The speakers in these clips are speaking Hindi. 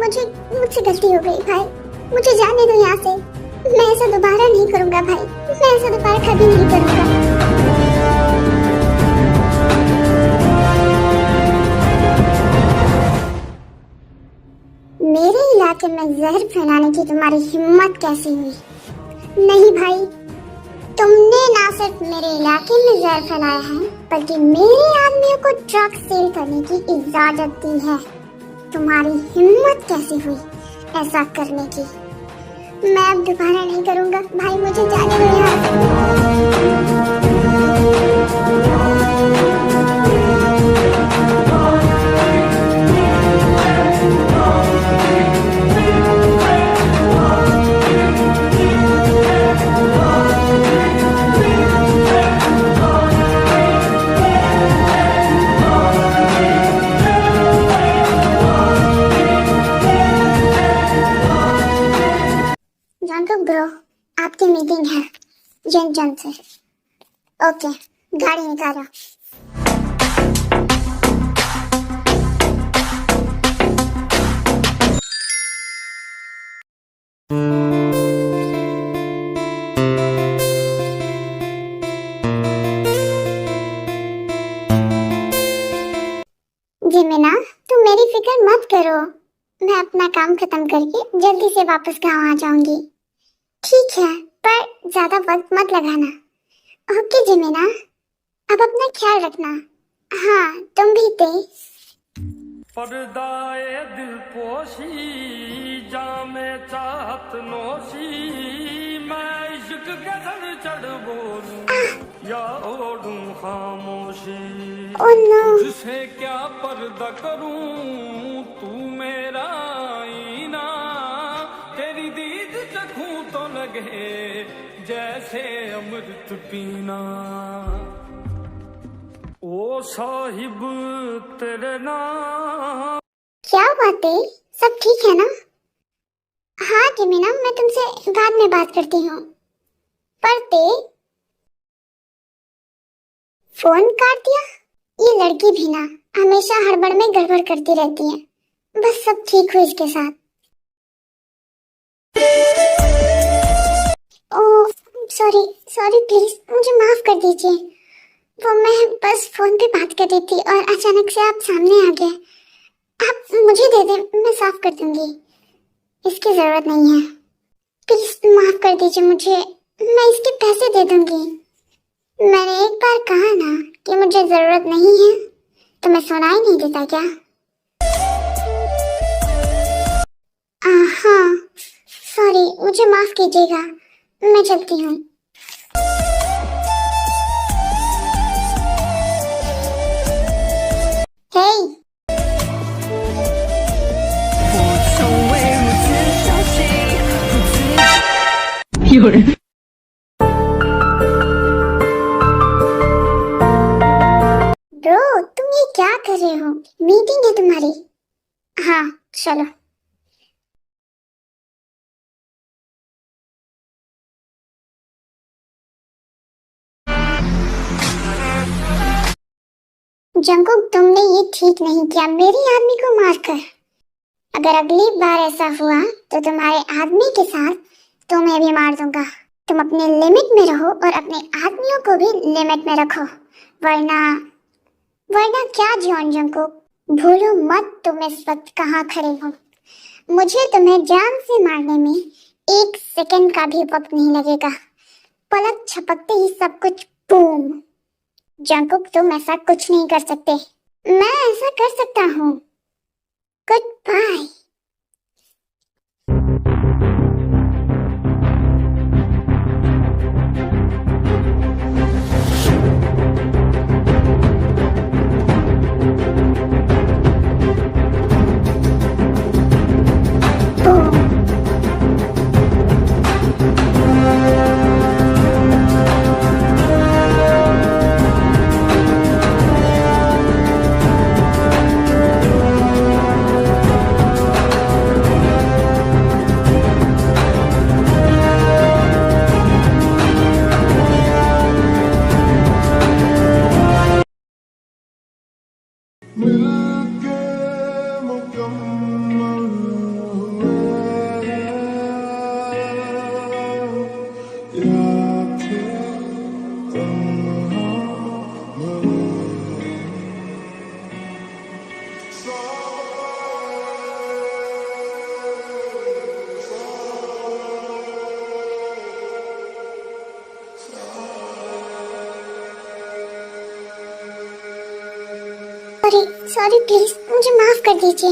मुझे मुझसे गलती हो गई भाई, मुझे जाने दो यहाँ से। मैं ऐसा दोबारा नहीं करूँगा भाई, मैं ऐसा दोबारा कभी नहीं करूँगा। मेरे इलाके में जहर फैलाने की तुम्हारी हिम्मत कैसी हुई? नहीं भाई, तुमने ना सिर्फ मेरे इलाके में जहर फैलाया है, बल्कि मेरे आदमियों को ड्रग सेल करने की इजाजत दी है। तुम्हारी हिम्मत कैसी हुई ऐसा करने की? मैं अब दोबारा नहीं करूँगा भाई, मुझे जाने दो यहाँ से। ब्रो, आपकी मीटिंग है जन से। ओके, गाड़ी निकालो। जी मीना, तुम मेरी फिक्र मत करो, मैं अपना काम खत्म करके जल्दी से वापस गाँव आ जाऊंगी। ठीक है, पर ज्यादा वक्त मत लगाना। ओके जिमीना, अब अपना ख्याल रखना। हाँ, तुम भी पर्दाए दिल पोशी जामे चाहत नोशी, मैं इश्क के सर चढ़ बोलूं या ओढ़ूं खामोशी। ओह नो, तुझसे क्या पर्दा करूं, तू मेरा आईना, तेरी दीद चखूं तो लगे जैसे अमृत पीना। ओ साहिब तेरे नाम। क्या बात है, सब ठीक है ना? हाँ जिमीना, मैं तुमसे बाद में बात करती हूँ। पर फोन काट दिया। ये लड़की भी ना हमेशा हड़बड़ में गड़बड़ करती रहती है। बस सब ठीक हुई इसके साथ। ओह सॉरी प्लीज, मुझे माफ कर दीजिए। वो मैं बस फोन पे बात कर रही थी और अचानक से आप सामने आ गए। आप मुझे दे दें, मैं साफ कर दूंगी, इसकी जरूरत नहीं है। प्लीज माफ कर दीजिए मुझे, मैं इसके पैसे दे दूंगी। मैंने एक बार कहा ना कि मुझे जरूरत नहीं है, तो मैं सुनाई नहीं देता क्या? हाँ सॉरी, मुझे माफ कीजिएगा, मैं चलती हूँ। ब्रो, तुम ये क्या कर रहे हो? मीटिंग है तुम्हारी। हाँ चलो। जंकुक, तुमने ये ठीक नहीं किया मेरी आदमी को मारकर। अगर अगली बार ऐसा हुआ तो तुम्हारे आदमी के साथ तुम्हें भी मार दूंगा। तुम अपने लिमिट में रहो और अपने आदमियों को भी लिमिट में रखो, वरना क्या जॉन जंकुक, भूलो मत तुम इस वक्त कहाँ खड़े हो। मुझे तुम्हें जान से मारने में 1 सेकंड का भी वक्त नहीं लगेगा। पलक झपकते ही सब कुछ बूम। जंकुक, तुम ऐसा कुछ नहीं कर सकते, मैं ऐसा कर सकता हूँ। Goodbye. Sorry sorry please मुझे माफ कर दीजिए।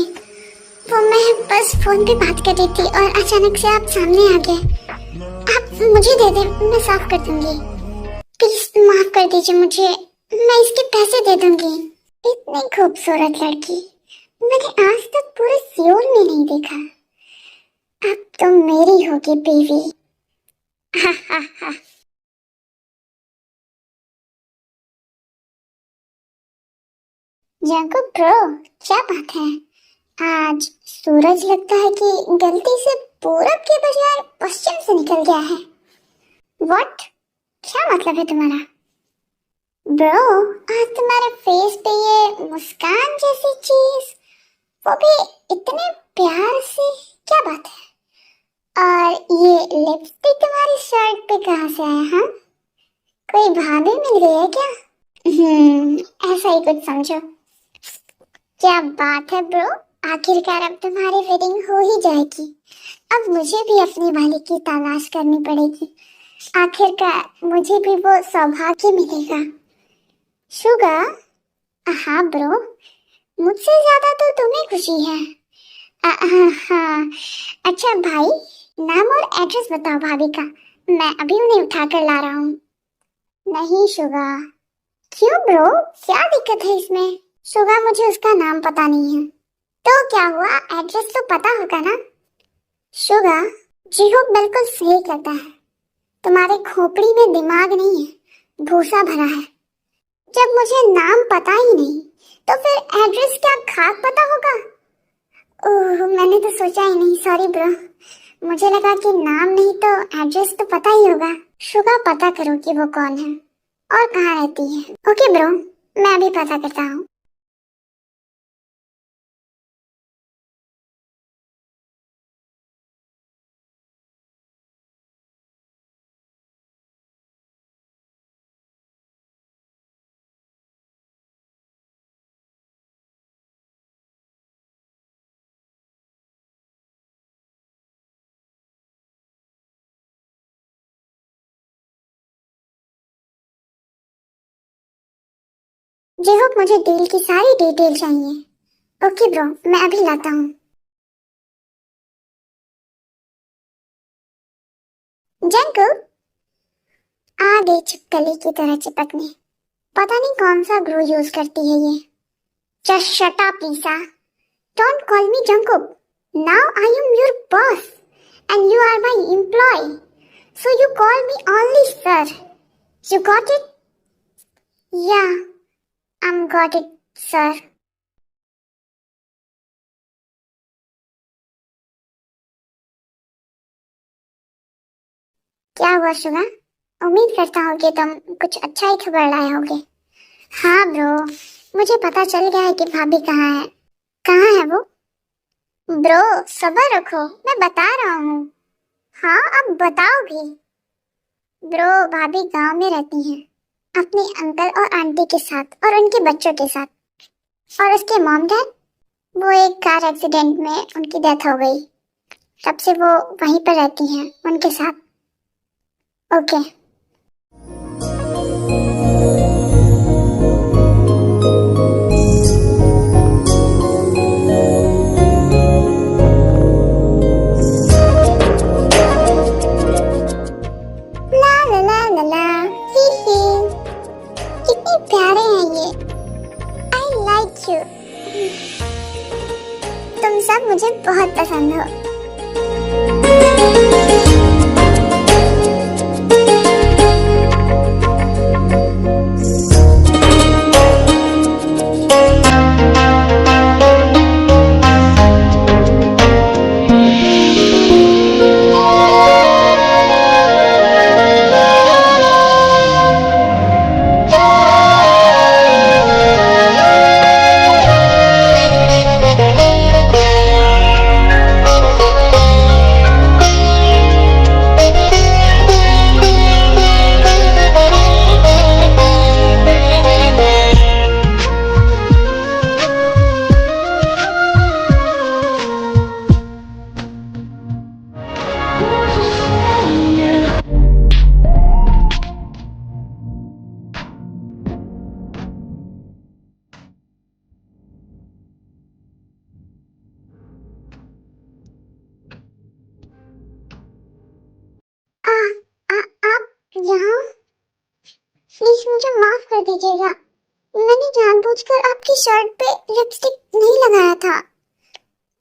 वो मैं बस फोन पे बात कर रही थी और अचानक से आप सामने आ गए। आप मुझे दे दे, मैं साफ कर दूंगी। प्लीज माफ कर दीजिए मुझे, मैं इसके पैसे दे दूंगी। इतनी खूबसूरत लड़की मैंने आज तक पूरे सियोल में नहीं देखा। अब तो मेरी होगी बीवी। हा हा हा। जाको ब्रो, क्या बात है? आज सूरज लगता है कि गलती से पूरब के बजाय पश्चिम से निकल गया है। व्हाट? क्या मतलब है तुम्हारा? ब्रो, आज तुम्हारे फेस पे ये मुस्कान जैसी चीज, वो भी इतने प्यार से, क्या बात है? और ये लिपस्टिक तुम्हारी शर्ट पे कहाँ से आया? हाँ, कोई भाभी मिल गई है क्या? ऐसा ही कुछ समझो। क्या बात है ब्रो, आखिरकार अब तुम्हारी वेडिंग हो ही जाएगी। अब मुझे भी अपनी वाली की तलाश करनी पड़ेगी। आखिरकार मुझे भी वो सौभाग्य मिलेगा। शुगा? हाँ ब्रो, मुझसे ज्यादा तो तुम्हें खुशी है। हाँ। अच्छा भाई, नाम और एड्रेस बताओ भाभी का, मैं अभी उन्हें उठा कर ला रहा हूँ। नहीं शुगा। क्यों ब्रो, क्या दिक्कत है इसमें? शुगा, मुझे उसका नाम पता नहीं है। तो क्या हुआ, एड्रेस तो पता होगा ना? शुगा, जीहो बिल्कुल सही कहता है, तुम्हारे खोपड़ी में दिमाग नहीं है, भूसा भरा है। जब मुझे नाम पता ही नहीं तो फिर एड्रेस क्या खाक पता होगा? ओह, मैंने तो सोचा ही नहीं, सॉरी ब्रो। मुझे लगा कि नाम नहीं तो एड्रेस तो पता ही होगा। शुगा, पता करो कि वो कौन है और कहाँ रहती है। ओके ब्रो, मैं अभी पता करता हूँ। जी होप, मुझे डील की सारी डिटेल चाहिए। ओके ब्रो, मैं अभी लाता हूँ। जंकु आ गई छिपकली की तरह चिपकने। पता नहीं कौन सा ग्रो यूज करती है ये। Just shut up Lisa, don't call me Jungkook. Now I am your boss and you are my employee, so you call me only sir. You got it? Yeah, I'm got it, sir. क्या हुआ शुगा? उम्मीद करता हूँ कि तुम कुछ अच्छा ही खबर लाए होगे। हाँ ब्रो, मुझे पता चल गया है कि भाभी कहाँ है। कहाँ है वो? ब्रो सब्र रखो, मैं बता रहा हूँ। हाँ, अब बताओ भी। ब्रो, भाभी गांव में रहती हैं, अपने अंकल और आंटी के साथ और उनके बच्चों के साथ। और उसके मॉम डैड, वो एक कार एक्सीडेंट में उनकी डेथ हो गई। तब से वो वहीं पर रहती हैं उनके साथ। ओके। ला ला ला ला ला, ही ही, कितने प्यारे हैं ये। I like you. तुम सब मुझे बहुत पसंद हो। दीजिएगा। मैंने जानबूझकर आपकी शर्ट पे लिपस्टिक नहीं लगाया था।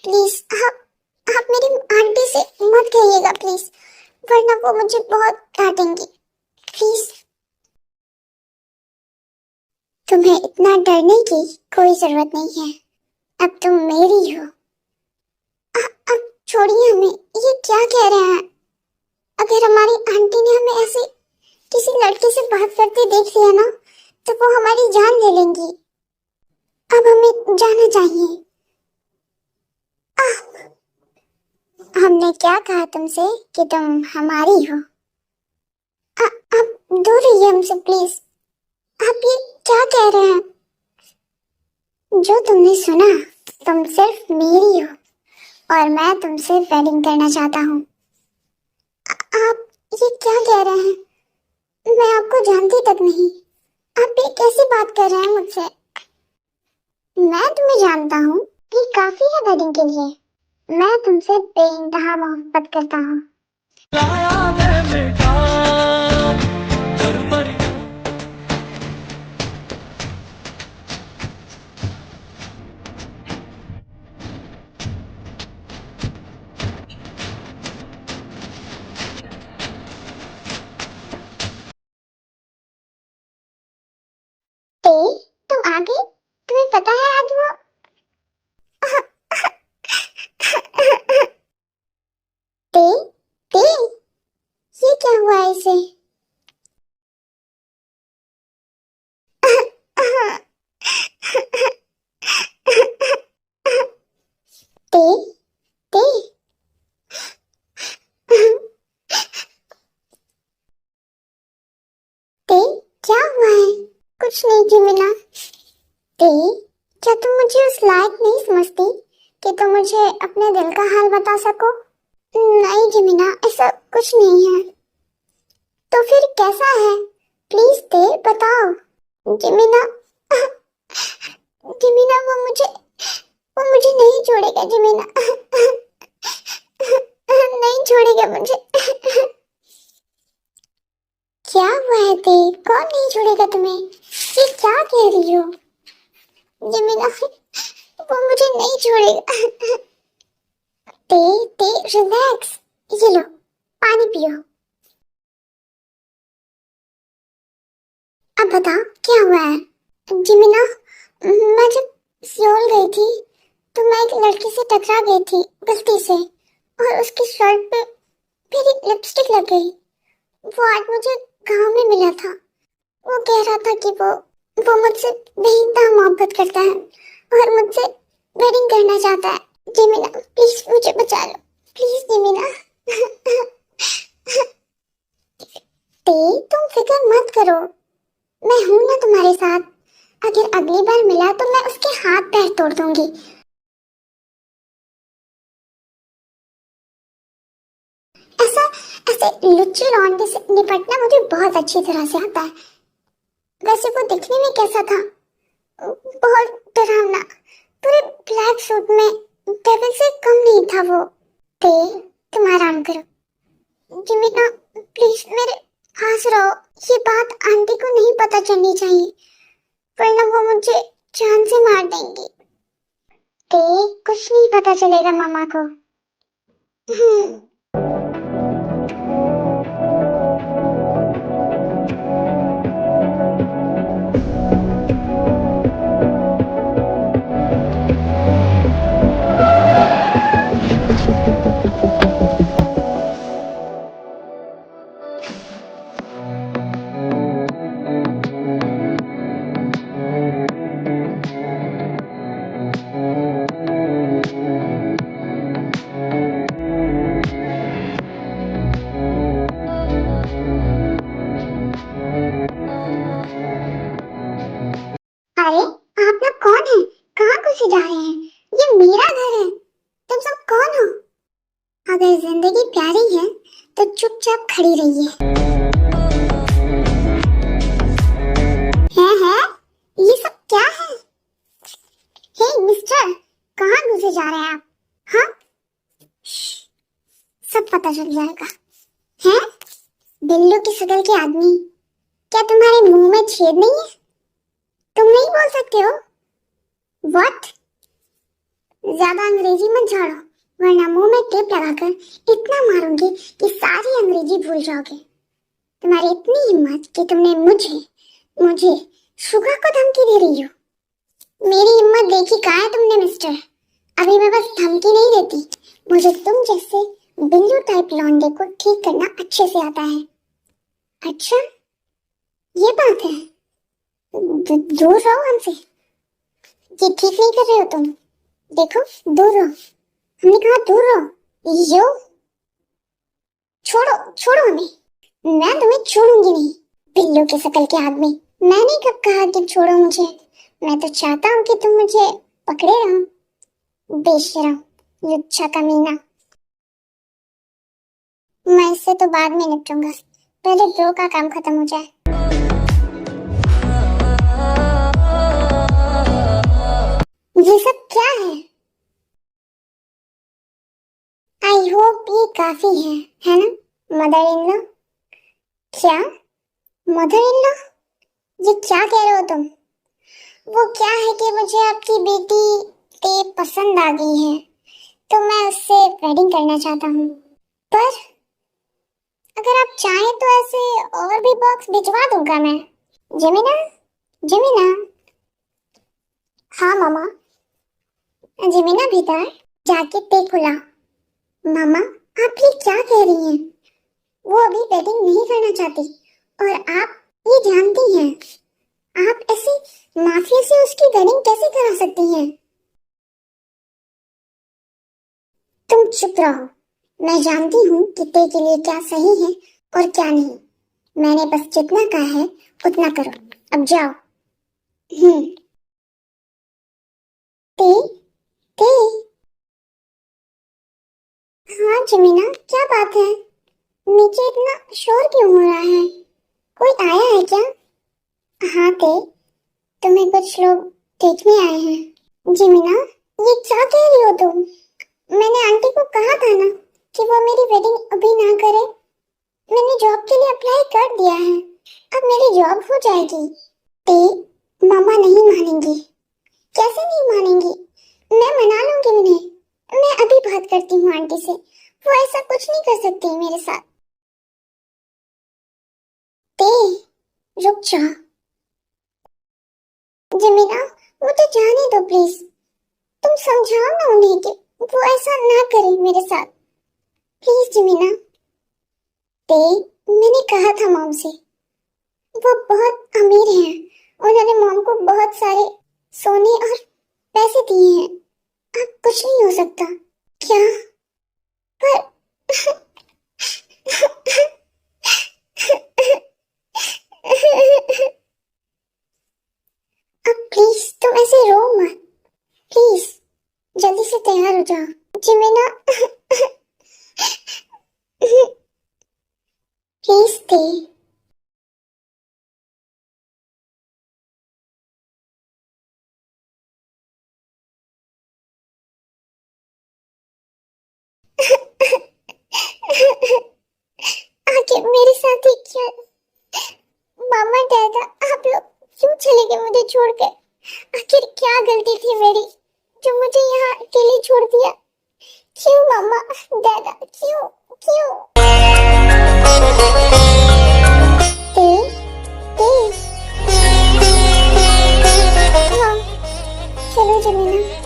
प्लीज आप मेरी आंटी से मत कहिएगा प्लीज, वरना वो मुझे बहुत डांटेंगी। प्लीज। तुम्हें इतना डरने की कोई जरूरत नहीं है, अब तुम मेरी हो। अब छोड़िए हमें, ये क्या कह रहे हैं? अगर हमारी आंटी ने हमें ऐसे किसी लड़के से बात करते देख लिया ना, तो वो हमारी जान ले लेंगी। अब हमें जाना चाहिए। हमने क्या कहा तुमसे कि तुम हमारी हो? आप दूर रहिए हमसे प्लीज। आप ये क्या कह रहे हैं? जो तुमने सुना, तुम सिर्फ मेरी हो और मैं तुमसे वेडिंग करना चाहता हूँ। आप ये क्या कह रहे हैं? मैं आपको जानती तक नहीं। आप ये कैसी बात कर रहे हैं मुझसे? मैं तुम्हें जानता हूँ, ये काफी है वेडिंग के लिए। मैं तुमसे बेइंतहा मोहब्बत करता हूँ। ते, तुम आ गई? तुम्हें पता है आज वो ते ते ये क्या हुआ इसे? ते ते ते क्या हुआ है? कुछ नहीं जिमिना। ते, क्या तुम मुझे उस लायक नहीं समझती कि तुम मुझे अपने दिल का हाल बता सको? नहीं जिमिना, ऐसा कुछ नहीं है। तो फिर कैसा है? प्लीज ते बताओ। जिमिना जिमिना वो मुझे नहीं छोड़ेगा जिमिना। नहीं छोड़ेगा मुझे। क्या हुआ है ते? कौन नहीं छोड़ेगा तुम्हें? ये क्या कह रही हो? जिमिना वो मुझे नहीं छोड़ेगा। ते ते रिलैक्स, ये लो पानी पियो। अब बताओ क्या हुआ है? जिमिना, मैं जब सियोल गई थी तो मैं एक लड़के से टकरा गई थी गलती से, और उसकी शर्ट पे मेरी लिपस्टिक लग गई। वो आज मुझे गांव में मिला था। वो कह रहा था कि वो मुझसे बेइंतहा मोहब्बत करता है और मुझसे वेडिंग करना चाहता है। जिमिना प्लीज मुझे बचा लो, प्लीज जिमिना। ते, तुम फिक्र मत करो, मैं हूं ना तुम्हारे साथ। अगर अगली बार मिला तो मैं उसके हाथ पैर तोड़ दूंगी। ऐसा ऐसे लुच्चे लौंडे से निपटना मुझे बहुत अच्छी तरह से आता है। वैसे वो दिखने में कैसा था? बहुत डरावना, पूरे ब्लैक सूट में, डेविल से कम नहीं था वो। ते, तुम आराम करो। जिमिना प्लीज मेरे पास रहो। ये बात आंटी को नहीं पता चलनी चाहिए, वरना वो मुझे जान से मार देंगी। ते, कुछ नहीं पता चलेगा मामा को। अरे आप लोग कौन है? कहाँ घुसे जा रहे हैं? ये मेरा घर है। तुम सब कौन हो? अगर जिंदगी प्यारी है तो चुपचाप खड़ी रहिए। है ये सब क्या है? हे मिस्टर, कहाँ घुसे जा रहे हैं आप? हाँ, सब पता चल जाएगा। हैं? बिल्लू की शक्ल के आदमी, क्या तुम्हारे मुंह में छेद नहीं है? तुम नहीं बोल सकते हो? व्हाट? ज्यादा अंग्रेजी मत झाड़ो, वरना मुंह में टेप लगाकर इतना मारूंगी कि सारी अंग्रेजी भूल जाओगे। तुम्हारी इतनी हिम्मत कि तुमने मुझे मुझे शुगा को धमकी दे रही हो। मेरी हिम्मत देखी कहाँ है तुमने मिस्टर? अभी मैं बस धमकी नहीं देती, मुझे तुम जैसे बिल्लू टाइप लौंडे को ठीक करना अच्छे से आता है। अच्छा, ये बात है। दूर रहो हमसे, ये ठीक नहीं कर रहे हो तुम। देखो, दूर रहो, हमने कहा दूर रहो। यो, छोड़ो छोड़ो हमें। मैं तुम्हें छोड़ूंगी नहीं, बिल्लू के शकल के आदमी। मैंने कब कहा कि छोड़ो मुझे? मैं तो चाहता हूँ कि तुम मुझे पकड़े रहो। बेशरम, लुच्चा कमीना। मैं इससे तो बाद में निपटूंगा, पहले ब्रो का काम खत्म हो जाए। ये सब क्या है? आई होप ये काफी है ना मदर इन लॉ? क्या मदर इन लॉ? ये क्या कह रहे हो तुम? वो क्या है कि मुझे आपकी बेटी ते पसंद आ गई है, तो मैं उससे वेडिंग करना चाहता हूँ। पर अगर आप चाहें तो ऐसे और भी बॉक्स भिजवा दूंगा मैं। जमीना, जमीना। हाँ मामा। जमीना भीतर जाके ते खुला। मामा, आप ये क्या कह रही हैं? वो अभी वेडिंग नहीं करना चाहती, और आप ये जानती हैं। आप ऐसे माफिया से उसकी वेडिंग कैसे करा सकती हैं? तुम चुप रहो। मैं जानती हूँ कि ते के लिए क्या सही है और क्या नहीं। मैंने बस जितना कहा है उतना करो, अब जाओ। ते ते। हाँ जमीना, क्या बात है? नीचे इतना शोर क्यों हो रहा है? कोई आया है क्या? हाँ ते, तुम्हें कुछ लोग देखने आए हैं। जमीना, ये क्या कह रही हो तुम? मैंने आंटी को कहा था ना कि वो मेरी वेडिंग अभी ना करे। मैंने जॉब के लिए अप्लाई कर दिया है, अब मेरी जॉब हो जाएगी। ते, मामा नहीं मानेंगी। कैसे नहीं मानेंगी? मैं मना लूंगी उन्हें। मैं अभी बात करती हूँ आंटी से, वो ऐसा कुछ नहीं कर सकती मेरे साथ। ते, रुक जा। जमीना, मुझे जाने दो प्लीज। तुम समझाओ ना उन्हें कि वो ऐसा ना करे मेरे साथ, प्लीज जमीना। ते, मैंने कहा था मॉम से, वो बहुत अमीर हैं। उन्होंने मॉम को बहुत सारे सोने और पैसे दिए हैं। अब कुछ नहीं हो सकता। क्या? पर अब प्लीज तुम ऐसे रो मत, प्लीज जल्दी से तैयार हो जाओ। जिमिना, प्लीज थे। आखिर मेरे साथ ही क्या? मामा डैडा, आप लोग क्यों चले गए मुझे छोड़कर? आखिर क्या गलती थी मेरी जो मुझे यहाँ अकेले छोड़ दिया? क्यों मामा डैडा, क्यों क्यों? ते, ते। हाँ, चलो जमीना।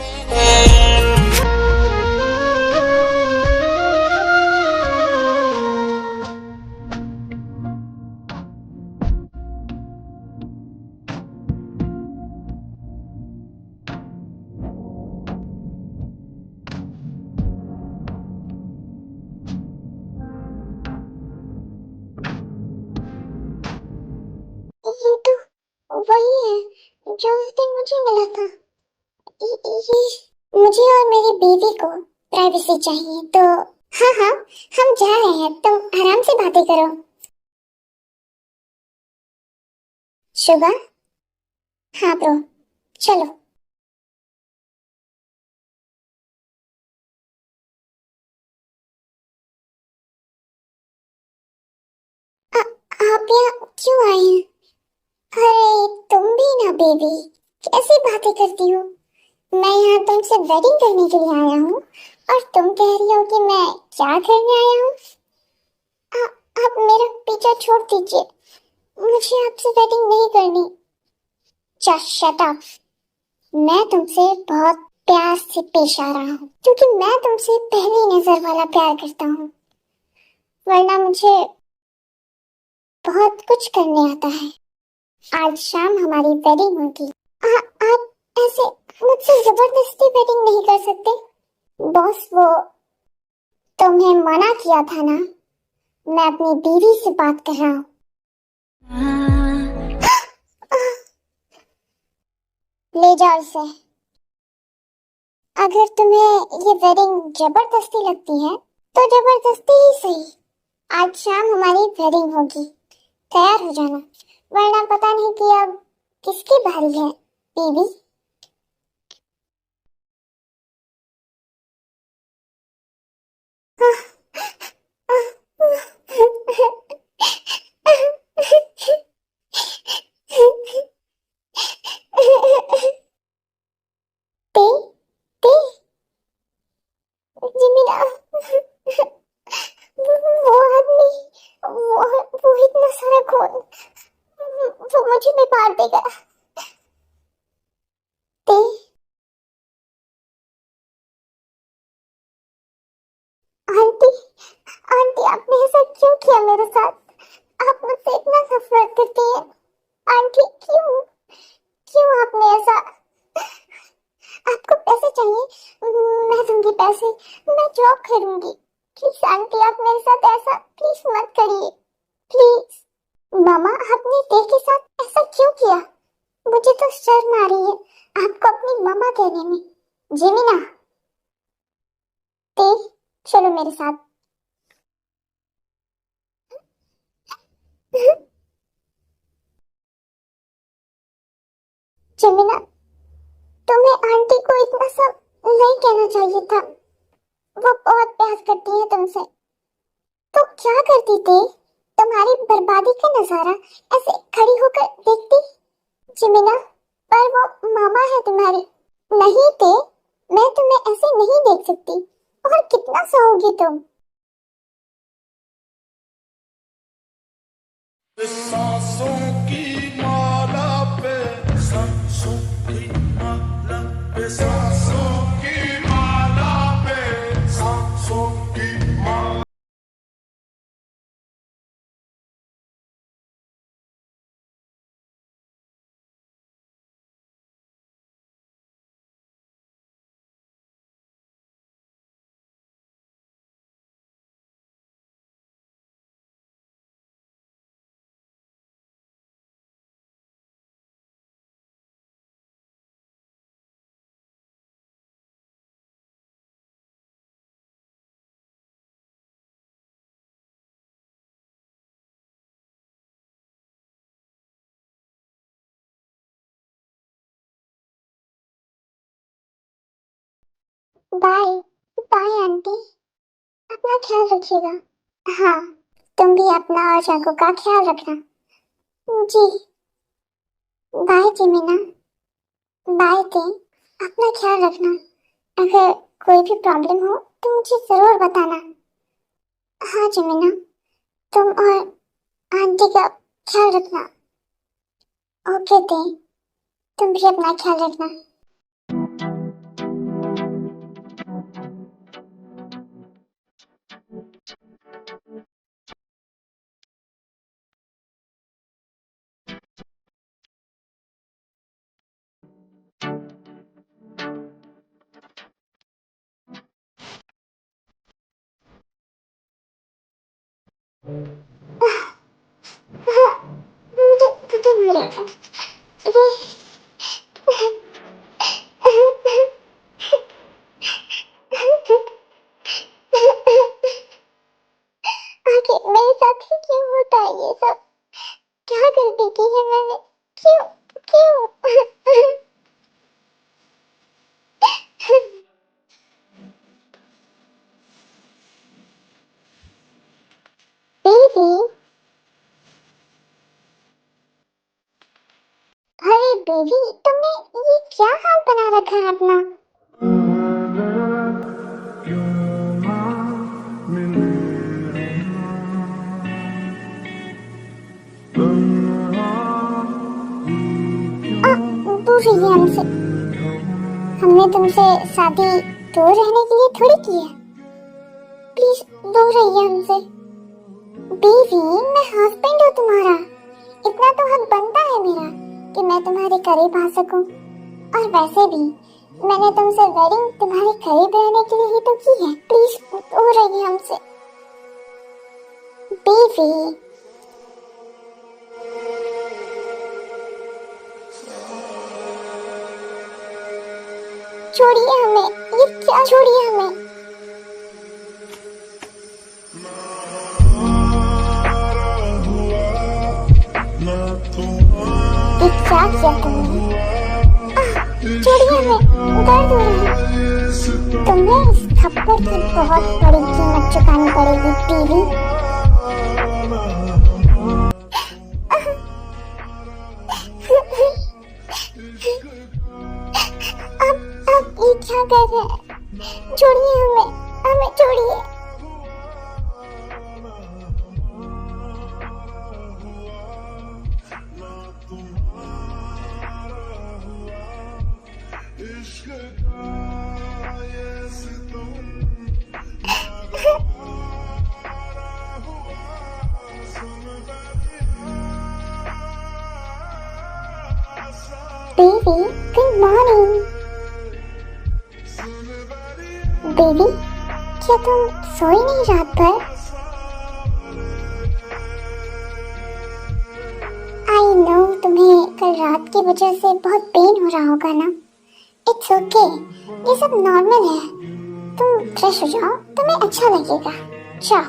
ये तो वही है जो उस दिन मुझे मिला था। ये मुझे और मेरी बीवी को प्राइवेसी चाहिए, तो हाँ हाँ, हम जा रहे हैं, तुम आराम से बातें करो। शुगा, हाँ ब्रो, चलो। आप यहाँ क्यों आए हैं? अरे तुम भी ना बेबी, कैसी बातें करती हो। मैं यहाँ तुमसे वेडिंग करने के लिए आया हूँ और तुम कह रही हो कि मैं क्या करने आया हूँ। आप मेरा पीछा छोड़ दीजिए, मुझे आपसे वेडिंग नहीं करनी। Just shut up. मैं तुमसे बहुत प्यार से पेश आ रहा हूँ क्योंकि मैं तुमसे पहली नजर वाला प्यार करता हूँ, वरना मुझे बहुत कुछ करने आता है। आज शाम हमारी वेडिंग होगी। आप ऐसे मुझसे जबरदस्ती वेडिंग नहीं कर सकते। बॉस, वो तुम्हें मना किया था ना, मैं अपनी बीवी से बात कर रहा हूँ। ले जाओ इसे। अगर तुम्हें ये वेडिंग जबरदस्ती लगती है तो जबरदस्ती ही सही। आज शाम हमारी वेडिंग होगी, तैयार हो जाना, वरना पता नहीं कि अब किसकी बारी है बीवी। ते ते जिमिना, वो आदमी, वो इतना सारा खून, वो मुझे भी मार देगा। ते आंटी, आंटी आपने ऐसा क्यों किया मेरे साथ? आप मुझसे इतना नफरत करती हैं आंटी, क्यों? क्यों आपने ऐसा? आपको पैसे चाहिए, मैं दूंगी पैसे, मैं जॉब करूंगी। प्लीज आंटी, आप मेरे साथ ऐसा प्लीज मत करिए, प्लीज। मामा, आपने ते के साथ ऐसा क्यों किया? मुझे तो शर्म आ रही है आपको अपनी मामा कहने में। जिमिना, ते, चलो मेरे साथ। जिमिना, तुम्हें आंटी को इतना सब नहीं कहना चाहिए था। वो बहुत प्यार करती है तुमसे। तो क्या करती थी? तुम्हारी बर्बादी का नजारा ऐसे खड़ी होकर देखती। जिमिना, पर वो मामा है तुम्हारी। नहीं थे, मैं तुम्हें ऐसे नहीं देख सकती। और कितना सहोगी तुम? सांसों की माला पे, सांसों की माला पे, सांसों की माला पे, सांसों की माला। बाय। बाय आंटी, अपना ख्याल रखिएगा। हाँ, तुम भी अपना और जागो का ख्याल रखना। जी। बाय जिमिना। बाय ते, अपना ख्याल रखना। अगर कोई भी प्रॉब्लम हो तो मुझे जरूर बताना। हाँ जिमिना, तुम और आंटी का ख्याल रखना। ओके ते, तुम भी अपना ख्याल रखना। आखिर मेरे साथ ही क्यों होता है ये सब? क्या गलती की है मैंने? क्यों? क्यों? बेबी, रखा है अपना। दूर रहिए हमसे। हमने तुमसे शादी दूर रहने के लिए थोड़ी की है। प्लीज दूर रहिए हमसे। बीवी, मैं हस्बैंड हूँ तुम्हारा। इतना तो हक बनता है मेरा कि मैं तुम्हारे करीब आ सकूं। और वैसे भी मैंने तुमसे वेडिंग तुम्हारे करीब रहने के लिए ही तो की है। प्लीज दूर रहिए हमसे बीवी। छोड़िए हमें, ये क्या, छोड़िए हमें। ये क्या किया तुमने? छोड़िए हमें, दर्द हो रहा है। तुम्हें इस थप्पड़ की बहुत बड़ी कीमत चुकानी पड़ेगी बीवी। अब ये क्या कर रहे हैं? छोड़िए हमें, हमें छोड़िए। Baby, good morning. बेबी, क्या तुम सोई नहीं रात भर? आई नो तुम्हें कल रात की वजह से बहुत पेन हो रहा होगा ना। इट्स ओके, ये सब नॉर्मल है। तुम फ्रेश हो जाओ, तुम्हें अच्छा लगेगा। जाओ।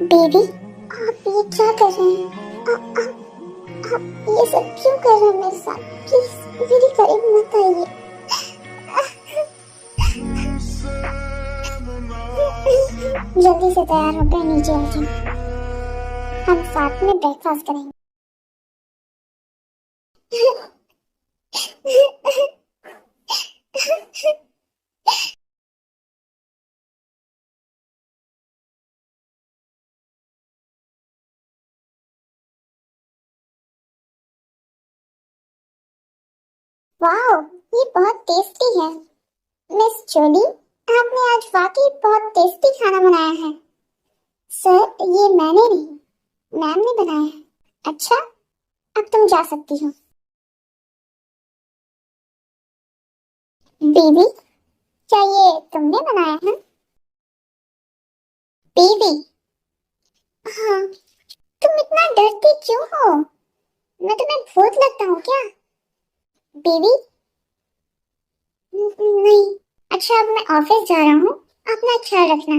बेबी, आप ये क्या कर रहे हैं? आप ये सब क्यों कर रहे हैं मेरे साथ? प्लीज मेरे करीब मत आइए। जल्दी से तैयार होकर नीचे आ जाओ, हम साथ में ब्रेकफास्ट करेंगे। वाओ, ये बहुत टेस्टी है। मिस जोली, आपने आज वाकई बहुत टेस्टी खाना बनाया है। सर, ये मैंने नहीं, मैम ने बनाया है। अच्छा, अब तुम जा सकती हो। बेबी, क्या ये तुमने बनाया है? बेबी, हाँ। तुम इतना डरती क्यों हो? मैं तुम्हें भूत लगता हूँ क्या? बेबी, नहीं। अच्छा, अब मैं ऑफिस जा रहा हूँ, अपना ख्याल रखना।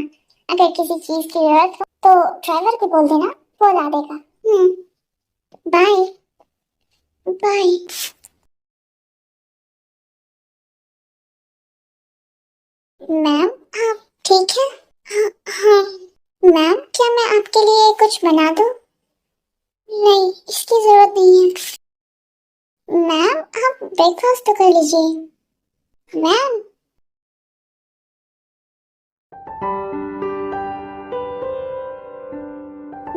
अगर किसी चीज की जरूरत हो तो ड्राइवर को बोल देना, वो ला देगा। Bye bye. मैम, आप ठीक है? हाँ हाँ। मैम, क्या मैं आपके लिए कुछ बना दूँ? नहीं, इसकी जरूरत नहीं है। मैम, आप ब्रेकफास्ट तो कर लीजिए। मैम,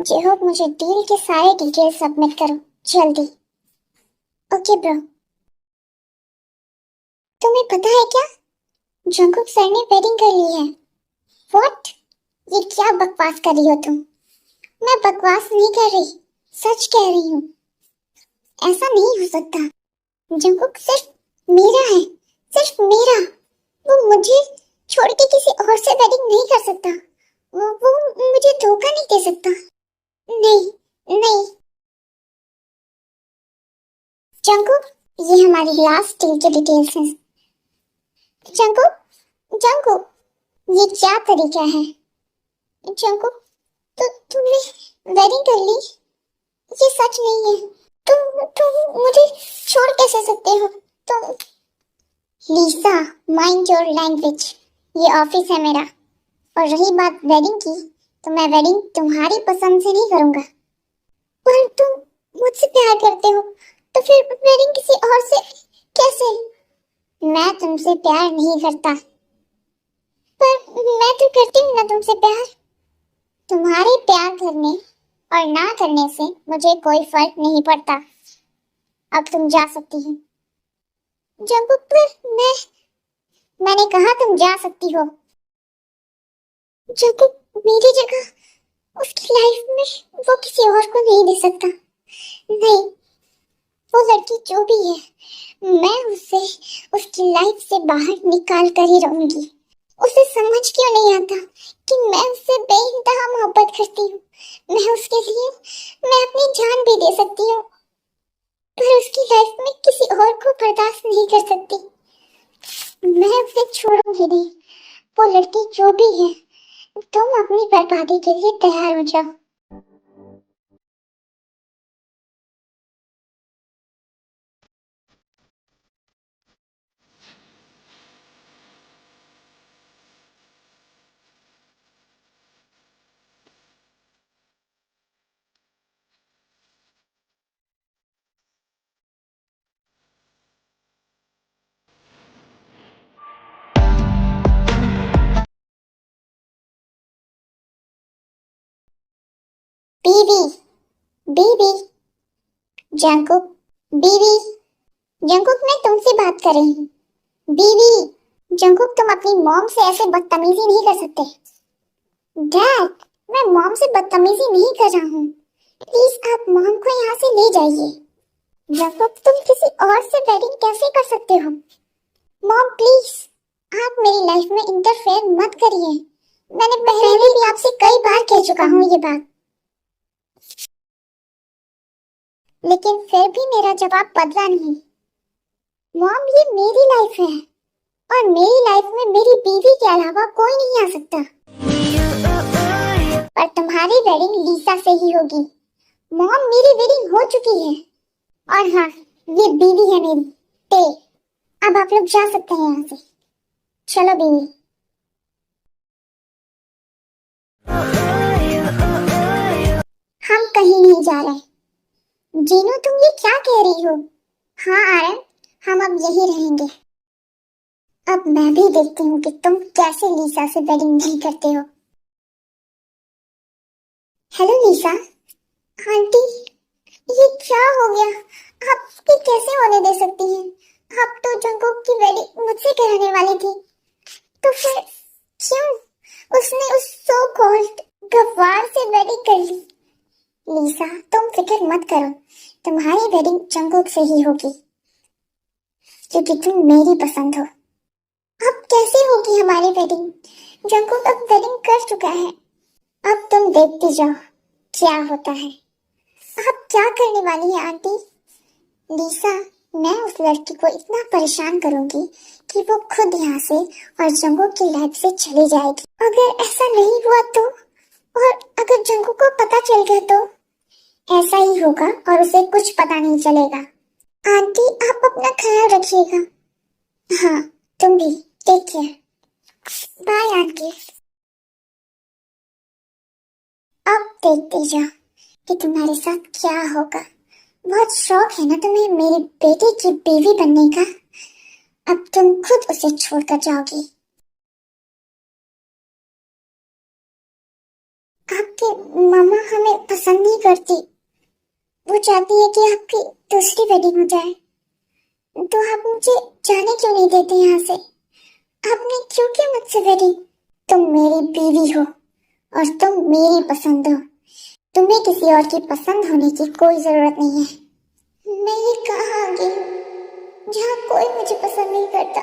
जे होप मुझे डील के सारे डिटेल्स सबमिट करो जल्दी। Okay bro. तुम्हें पता है क्या, जंगकुक सर ने वेडिंग कर ली है। व्हाट? ये क्या बकवास कर रही हो तुम? मैं बकवास नहीं कर रही, सच कह रही हूँ। ऐसा नहीं हो सकता। जंगकुक सिर्फ मेरा है, सिर्फ मेरा। वो मुझे छोड़ के किसी और से वेडिंग नहीं कर सकता। वो मुझे धोखा नहीं दे सकता। नहीं नहीं। जंगकुक, ये हमारी लास्ट डील के डिटेल्स हैं। जंगकुक, जंगकुक, ये क्या तरीका है? जंगकुक, तो तुमने वेडिंग कर ली? ये सच नहीं है। तुम मुझे छोड़ कैसे सकते हो? तुम लीसा, माइंड योर लैंग्वेज। ये ऑफिस है मेरा। और रही बात वेडिंग की, तो मैं वेडिंग तुम्हारी पसंद से नहीं करूंगा। पर तुम मुझसे प्यार करते हो, तो फिर वेडिंग किसी और से कैसे? मैं तुमसे प्यार नहीं करता। पर मैं तो करती हूँ ना तुमसे प्यार। तुम्हारे प्यार करने और ना करने से मुझे कोई फर्क नहीं पड़ता। अब तुम जा सकती हो। जंगकुक, पर मैंने कहा तुम जा सकती हो। जंगकुक मेरी जगह उसकी लाइफ में वो किसी और को नहीं दे सकता। नहीं, वो लड़की जो भी है, मैं उसे उसकी लाइफ से बाहर निकाल कर ही रहूंगी। उसे समझ क्यों नहीं आता कि मैं उससे बेइंतहा मोहब्बत करती हूँ। मैं उसके लिए मैं अपनी जान भी दे सकती हूँ, पर उसकी लाइफ में किसी और को बर्दाश्त नहीं कर सकती। मैं उसे छोड़ूंगी नहीं। वो लड़की जो भी है, तुम अपनी बर्बादी के लिए तैयार हो जाओ। बीवी, बीवी, जंकुक, बीवी, जंकुक मैं तुमसे बात कर रही हूँ। बीवी, जंकुक तुम अपनी मॉम से ऐसे बदतमीजी नहीं कर सकते। डैड, मैं मॉम से बदतमीजी नहीं कर रहा हूँ। प्लीज आप मॉम को यहाँ से ले जाइए। जंकुक तुम किसी और से वेडिंग कैसे कर सकते हो? मॉम प्लीज, आप मेरी लाइफ में इंटरफेयर मत करिए। मैंने पहले भी आपसे कई बार कह चुका हूँ ये बात, लेकिन फिर भी मेरा जवाब बदला नहीं। मॉम ये मेरी लाइफ है और मेरी लाइफ में मेरी बीवी के अलावा कोई नहीं आ सकता। पर तुम्हारी वेडिंग लीसा से ही होगी। मॉम मेरी वेडिंग हो चुकी है। और हाँ, ये बीवी है मेरी, ते। अब आप लोग जा सकते हैं यहाँ से। चलो बीवी। हम कहीं नहीं जा रहे। जीनू तुम ये क्या कह रही हो? हाँ आरन, हम अब यही रहेंगे। अब मैं भी देखती हूँ कि तुम कैसे लीसा से वेडिंग नहीं करते हो। हेलो लीसा। आंटी, ये क्या हो गया? आप ये कैसे होने दे सकती हैं? आप तो जंगकुक की वेडिंग मुझसे कराने वाली थी, तो फिर क्यों उसने उस सो कॉल्ड गवार से वेडिंग कर ली? लीसा तुम फिक्र मत करो, तुम्हारी वेडिंग जंगकुक से ही होगी, क्योंकि तुम मेरी पसंद हो। अब कैसे होगी हमारी वेडिंग? जंगकुक अब वेडिंग कर चुका है। अब तुम देखते जाओ क्या होता है। आप क्या करने वाली है आंटी? लीसा, मैं उस लड़की को इतना परेशान करूंगी कि वो खुद यहाँ से और जंगकुक की लाइफ से चली जाएगी। अगर ऐसा नहीं हुआ तो, और अगर जंगकुक को पता चल गया तो? ऐसा ही होगा और उसे कुछ पता नहीं चलेगा। आंटी आप अपना ख्याल रखिएगा। हाँ, तुम भी। Take care. Bye aunty. अब देखते जाओ कि तुम्हारे साथ क्या होगा। बहुत शौक है ना तुम्हें मेरी बेटी की बीवी बनने का। अब तुम खुद उसे छोड़कर जाओगी। आपकी मामा हमें पसंद नहीं करती। वो चाहती है कि आपकी दूसरी वेडिंग हो जाए। तो आप मुझे जाने क्यों नहीं देते यहाँ से? आपने क्यों किया मुझसे वेडिंग? तुम मेरी बीवी हो और तुम मेरी पसंद हो। तुम्हें किसी और की पसंद होने की कोई जरूरत नहीं है। मैं ये कहाँ आ गई हूँ जहाँ कोई मुझे पसंद नहीं करता।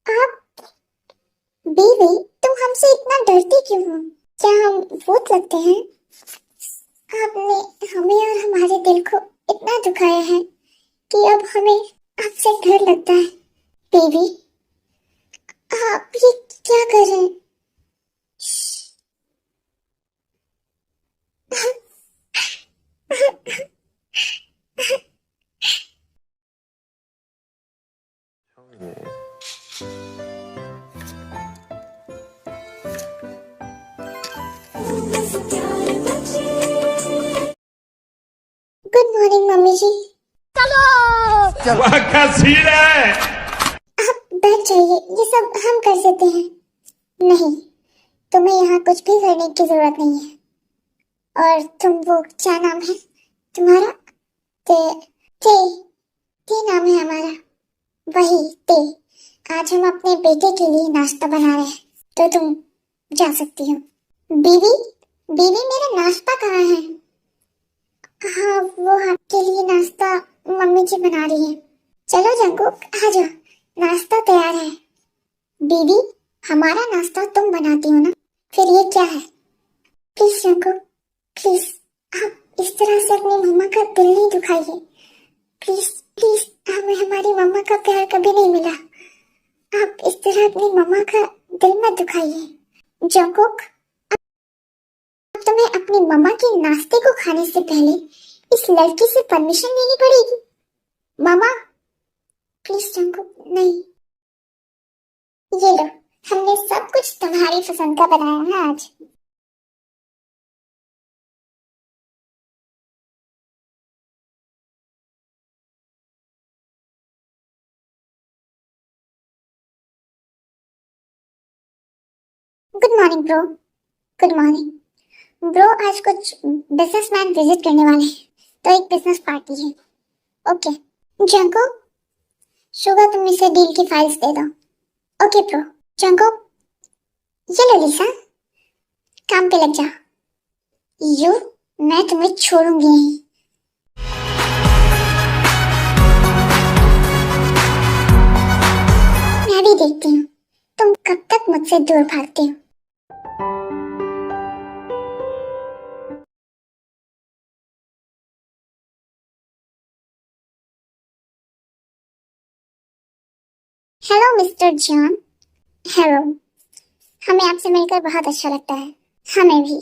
आप बीवी, तुम हमसे इतना डरती क्यों हो? क्या हम भूत लगते हैं? आपने हमें और हमारे दिल को इतना दुखाया है कि अब हमें आपसे डर लगता है। बीवी, आप ये क्या कर रहे हैं? गुड मॉर्निंग मम्मी जी। वाह क्या सीन है। आप बैठ जाइए, ये सब हम कर सकते हैं। नहीं, तुम्हें यहाँ कुछ भी करने की जरूरत नहीं है। और तुम वो क्या नाम है तुम्हारा? ते ते ते नाम है हमारा। वही ते। आज हम अपने बेटे के लिए नाश्ता बना रहे हैं, तो तुम जा सकती हो। बीवी, बीवी मेरा नाश्ता कहाँ है? हाँ, वो आपके लिए नाश्ता मम्मी जी बना रही है। चलो जंकुक, आ जाओ, नाश्ता तैयार है। बीवी, हमारा नाश्ता तुम बनाती हो ना, फिर ये क्या है? प्लीज जंकुक, प्लीज, आप इस तरह से अपनी मम्मा का दिल नहीं दुखाइए। प्लीज प्लीज, हमें हमारी मम्मा का प्यार कभी नहीं मिला। आप इस तरह अपनी मम्मा का दिल मत दुखाइए। जंकुक, अब तुम्हें अपनी मम्मा के नाश्ते को खाने से पहले इस लड़की से परमिशन लेनी पड़ेगी। मामा, प्लीज जंकुक, नहीं। ये लो, हमने सब कुछ तुम्हारी पसंद का बनाया है आज। Good morning bro. Good morning bro. आज कुछ बिजनेसमैन विजिट करने वाले हैं, तो एक बिजनेस पार्टी है। ओके जंको, शुगर तुम इसे डील की फाइल्स दे दो। Okay bro. जंको, ये लो लिसा, काम पे लग जाओ। यू, मैं तुम्हें छोड़ूंगी नहीं। मैं भी देखती हूँ तुम कब तक मुझसे दूर भागती हो। Hello mister John. हेलो, हमें आपसे मिलकर बहुत अच्छा लगता है। हमें भी।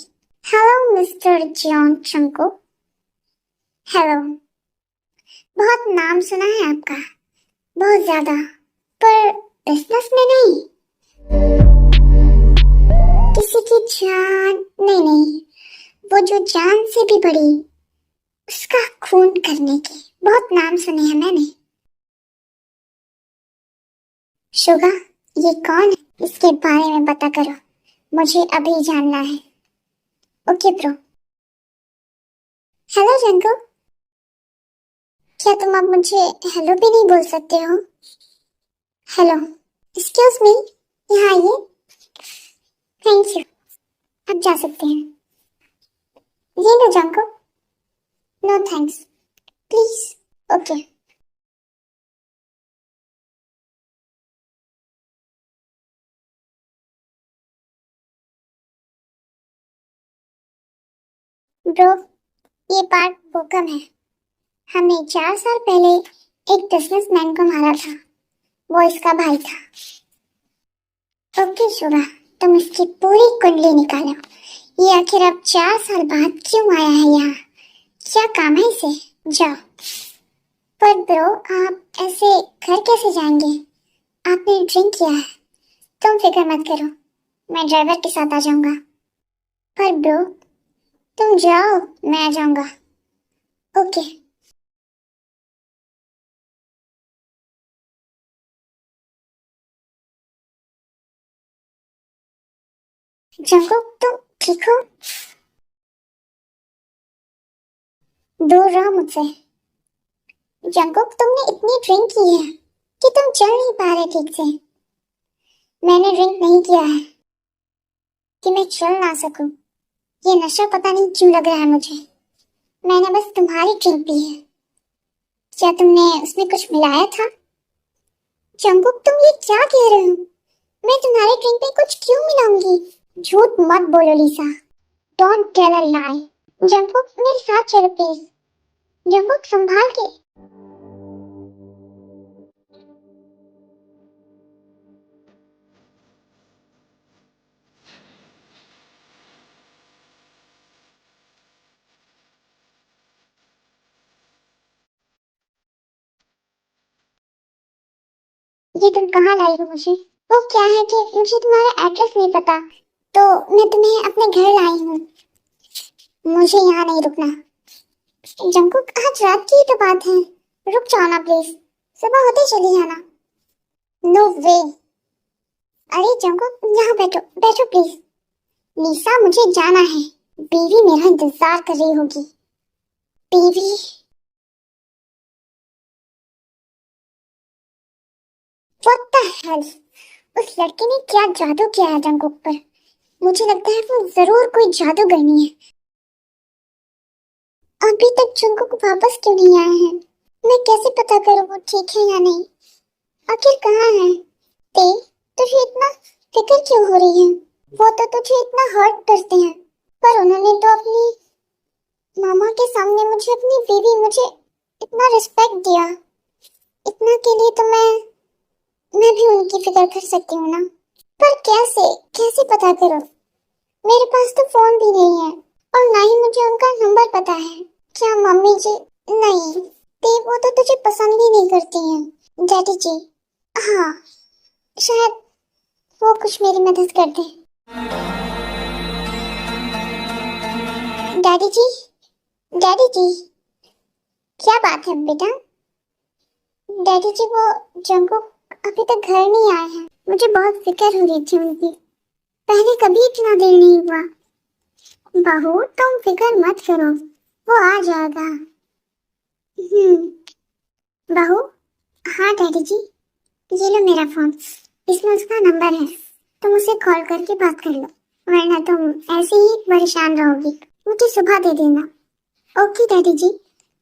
हेलो मिस्टर जॉन चंको। हेलो। बहुत नाम सुना है आपका, बहुत ज्यादा, पर बिजनेस में नहीं। किसी की जान नहीं, नहीं, वो जो जान से भी बड़ी, उसका खून करने के बहुत नाम सुने हैं मैंने। शुगा, ये कौन है? इसके बारे में पता करो, मुझे अभी जानना है। Okay bro. हेलो जंको, क्या तुम अब मुझे हेलो भी नहीं बोल सकते हो? हेलो, एक्सक्यूज मी, यहाँ आइए। थैंक यू, आप जा सकते हैं। ये लो जंको। No thanks, please. Okay. Bro, ये पार्ट बोकम है। हमने 4 साल पहले एक बिजनेसमैन को मारा था, वो इसका भाई था। ओके शुगा, तुम इसकी पूरी कुंडली निकालो। ये आखिर अब 4 साल बाद क्यों आया है यहाँ? क्या काम है इसे? जाओ। पर ब्रो, आप ऐसे घर कैसे जाएंगे? आपने ड्रिंक किया है। तुम फिक्र मत करो, मैं ड्राइवर के साथ आ जाऊंगा। पर ब्रो, तुम जाओ, मैं आ जाऊंगा। ओके। जंकुक, तुम ठीक हो? दूर रहो मुझसे। जंकुक, तुमने इतनी ड्रिंक की है कि तुम चल नहीं पा रहे ठीक से। मैंने ड्रिंक नहीं किया है कि मैं चल ना सकूं। ये नशा पता नहीं क्यों लग रहा है मुझे। मैंने बस तुम्हारी ड्रिंक पी है। क्या तुमने उसमें कुछ मिलाया था? जंकुक, तुम ये क्या कह रहे हो? मैं तुम्हारी ड्रिंक में कुछ क्यों मिलाऊंगी? झूठ मत बोलो Lisa. Don't tell a lie. Jungkook, मेरे साथ चलो प्लीज। जंकुक, संभाल के। ये तुम कहाँ लाई हो मुझे? वो क्या है कि मुझे तुम्हारा एड्रेस नहीं पता, तो मैं तुम्हें अपने घर लाई हूँ। मुझे यहाँ नहीं रुकना। जंकुक, आज रात की ही तो बात है। रुक जाओ ना प्लीज, सुबह होते चली जाना। नो वे। अरे जंकुक, यहाँ बैठो बैठो प्लीज। निशा, मुझे जाना है। बीवी मेरा इंतजार कर रही होगी। बीवी? What the hell? उस लड़के ने क्या जादू किया है जंकुक पर? मुझे लगता है वो जरूर कोई जादूगरनी है। अभी तक जंकुक वापस क्यों नहीं आए हैं? मैं कैसे पता करूं वो ठीक है या नहीं? आखिर कहाँ है? ते, तुझे इतना फिक्र क्यों हो रही है? वो तो तुझे इतना हर्ट करते हैं, पर उन्होंने तो अपनी मामा के सामने मुझे, अपनी बीवी, मुझे इतना रिस्पेक्ट दिया। इतना के लिए तो मैं भी उनकी फिक्र कर सकती हूँ ना। पर कैसे कैसे पता करूं? मेरे पास तो फोन भी नहीं है, और ना ही मुझे उनका नंबर पता है। क्या मम्मी जी? नहीं ते, वो तो तुझे पसंद ही नहीं करती हैं। डैडी जी? हाँ, शायद वो कुछ मेरी मदद कर दे। डैडी जी? डैडी जी? क्या बात है बेटा? डैडी जी, वो जंकुक अभी तक घर नहीं आए हैं। मुझे बहुत फिक्र हो रही थी उनकी। पहले कभी इतना देर नहीं हुआ। बहू, तुम फिक्र मत करो, वो आ जाएगा। बहू? हाँ डैडी जी, ये लो मेरा फोन, इसमें उसका नंबर है। तुम उसे कॉल करके बात कर लो, वरना तुम ऐसे ही परेशान रहोगी। मुझे सुबह दे देना। Okay daddy ji,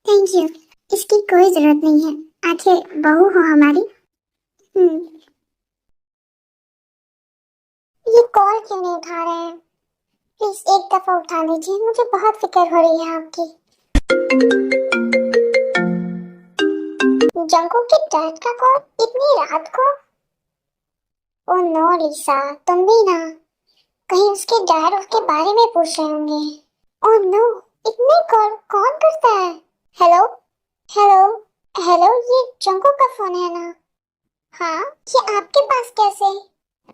thank you. इसकी कोई जरूरत नहीं है, आखिर बहू हो हमारी। ये कॉल क्यों नहीं उठा रहे हैं? प्लीज एक दफा उठा लीजिए, मुझे बहुत फिक्र हो रही है आपकी। जंकुक के डैड का कॉल इतनी रात को? ओह नो लिसा, तुम भी ना। कहीं उसके डैड उसके बारे में पूछ रहे होंगे। ओह नो, इतने कॉल कौन करता है? हेलो हेलो हेलो, ये जंकुक का फोन है ना? हाँ, ये आपके पास कैसे?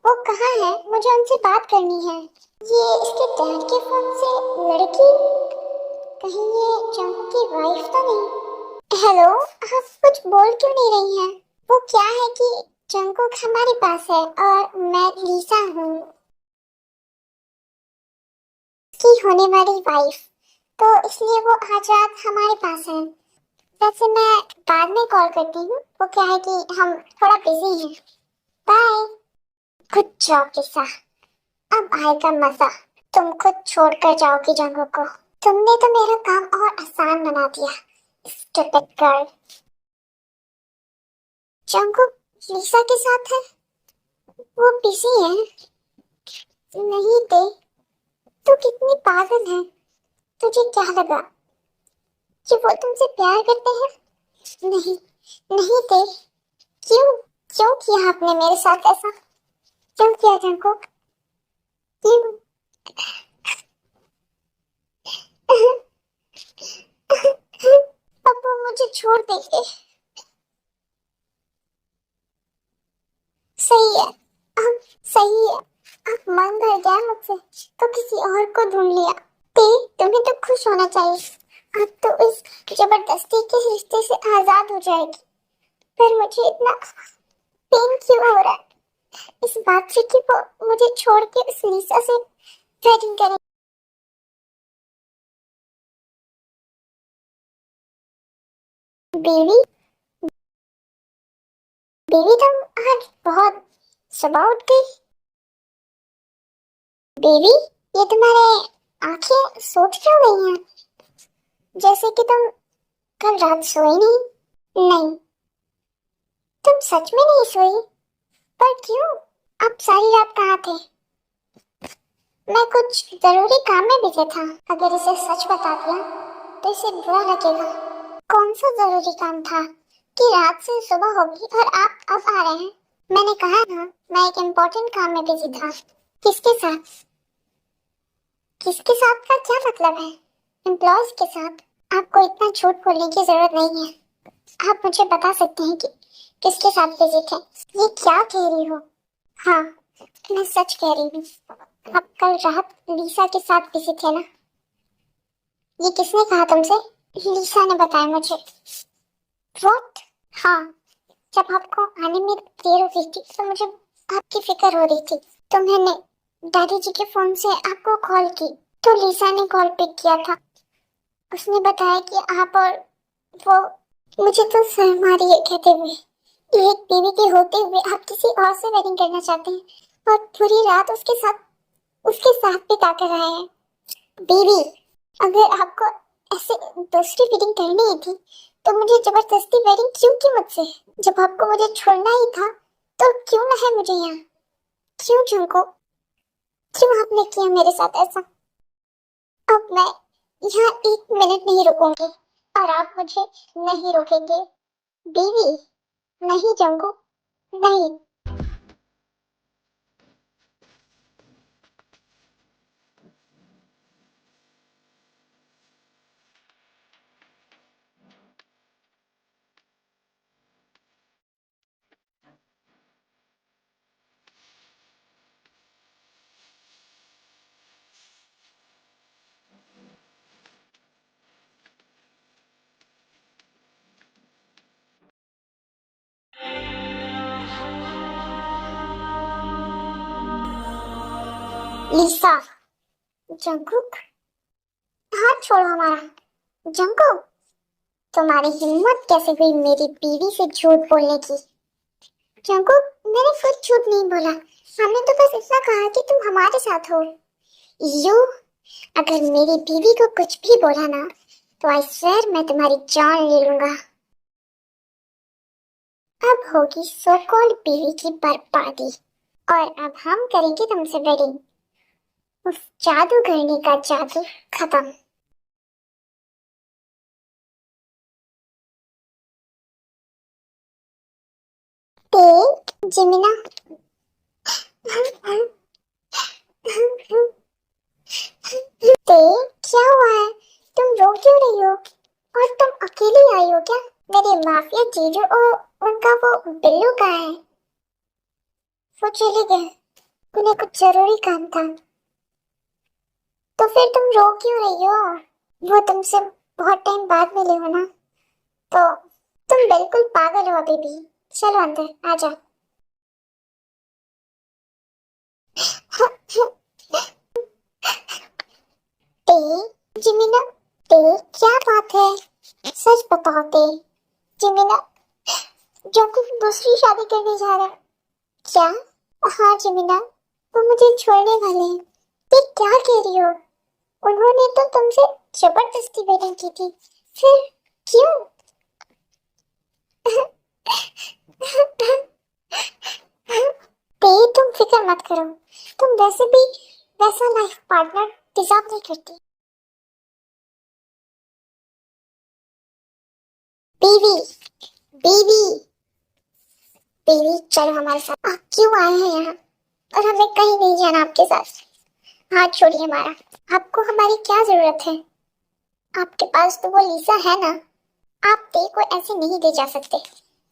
वो कहाँ है? मुझे उनसे बात करनी है। ये इसके डैड के फोन से लड़की? कहीं ये जंकुक की वाइफ तो नहीं? हेलो, आप कुछ बोल क्यों नहीं रही हैं? वो क्या है कि जंकुक हमारे पास है और मैं लीसा हूँ, की होने वाली वाइफ, तो इसलिए वो आज रात हमारे पास है। वैसे मैं बाद में कॉल करती हूँ, वो क्या है कि हम थोड़ा बिजी हैं। बाय। गुड जॉब लीसा, अब आएगा मजा। तुम खुद छोड़कर जाओगी जंकुक को। तुमने तो मेरा काम और आसान बना दिया, स्टूपिड गर्ल। जंकुक लीसा के साथ है? वो बिजी है? नहीं दे, तू कितनी पागल है। तुझे क्या लगा कि वो तुमसे प्यार करते हैं? नहीं नहीं दे, क्यों क्यों किया आपने मेरे साथ ऐसा? क्यों किया जंकुक? क्यों? अब वो मुझे छोड़ देंगे। सही है, अब सही है। अब मन भर गया मुझसे, तो किसी और को ढूंढ लिया। ते, तुम्हें तो खुश होना चाहिए। अब तो इस जबरदस्ती के रिश्ते से आजाद हो जाएगी। पर मुझे इतना पेन क्यों हो रहा है इस बात से कि वो मुझे छोड़ के उस लीसा से वेडिंग करें। बेबी, बेबी तुम आज बहुत सुबह उठ गई। बेबी, ये तुम्हारे आंखें सोच क्यों गई हैं? जैसे कि तुम कल रात सोई नहीं। नहीं, तुम सच में नहीं सोई? पर क्यों? आप सारी रात कहाँ थे? मैं कुछ जरूरी काम में बिजी था। अगर इसे सच बता दिया तो इसे बुरा लगेगा। कौन सा जरूरी काम था कि रात से सुबह होगी और आप अब आ रहे हैं? मैंने कहा ना, मैं एक इम्पोर्टेंट काम में बिजी था। किसके साथ? किसके साथ का क्या मतलब है? एम्प्लॉयज के साथ। आपको इतना झूठ बोलने की जरूरत नहीं है। आप मुझे बता सकते हैं कि किसके साथ बिजी थे? ये क्या कह रही हो? हाँ, मैं सच कह रही हूँ। आप कल रात लीसा के साथ बिजी थे ना? ये किसने कहा तुमसे? लीसा ने बताया मुझे। व्हाट? हाँ, जब आपको आने में देर हो गई थी तो मुझे आपकी फिक्र हो रही थी, तो मैंने दादी जी के फोन से आपको कॉल की, तो लीसा ने कॉल पिक किया था। उसने बताया कि आप और वो, मुझे तो शर्म आ रही है कहते हुए, एक बीवी के होते हुए आप किसी और से वेडिंग करना चाहते हैं और पूरी रात उसके साथ बिता कर आए हैं। बीवी, अगर आपको ऐसे दूसरी वेडिंग करनी ही थी तो मुझे जबरदस्ती वेडिंग क्यों की मुझसे? जब आपको मुझे छोड़ना ही था तो क्यों ना है मुझे यहाँ? क्यों झुमको? क्यों आपने किया मेरे साथ ऐसा? अब मैं यहाँ एक मिनट नहीं रुकूंगी और आप मुझे नहीं रोकेंगे। बीवी, नहीं जंगू, नहीं। लीसा, जंगुक, हाथ छोड़ो हमारा। जंगुक, तुम्हारी हिम्मत कैसे हुई मेरी बीवी से झूठ बोलने की? जंगुक, मैंने कुछ झूठ नहीं बोला। हमने तो बस इतना कहा कि तुम हमारे साथ हो। यू, अगर मेरी बीवी को कुछ भी बोला ना तो आई स्वेयर मैं तुम्हारी जान ले लूंगा। अब होगी सो कॉल्ड बीवी की बर्बादी और अब हम करेंगे तुमसे वेडिंग। उस जादू करने का जादू खत्म। जिमिना, क्या हुआ है? तुम रो क्यों रही हो? और तुम अकेली आई हो क्या? मेरे माफिया जीजू और उनका वो बिल्लू कहाँ है? वो चले गए, उन्हें कुछ जरूरी काम था। तो फिर तुम रो क्यों रही हो? वो तुमसे बहुत टाइम बाद मिले हो ना, तो तुम बिल्कुल पागल हो अभी भी। चलो अंदर आ जाओ। जिमिना, क्या बात है? सच बताओ जिमिना, जंकुक दूसरी शादी करने जा रहा है क्या? हाँ जिमिना, वो मुझे छोड़ने वाले हैं। ये क्या कह रही हो? उन्होंने तो तुमसे जबरदस्ती वेडिंग की थी, फिर क्यों? तुम फिक्र मत करो, तुम वैसे भी वैसा लाइफ पार्टनर डिजर्व नहीं करती। बीवी, बीवी, बीवी, चलो हमारे साथ। आप क्यों आए हैं यहाँ? और हमें कहीं नहीं जाना आपके साथ। हाथ छोड़िए हमारा। आपको हमारी क्या जरूरत है? आपके पास तो वो लीसा है ना। आप ते को ऐसे नहीं ले जा सकते।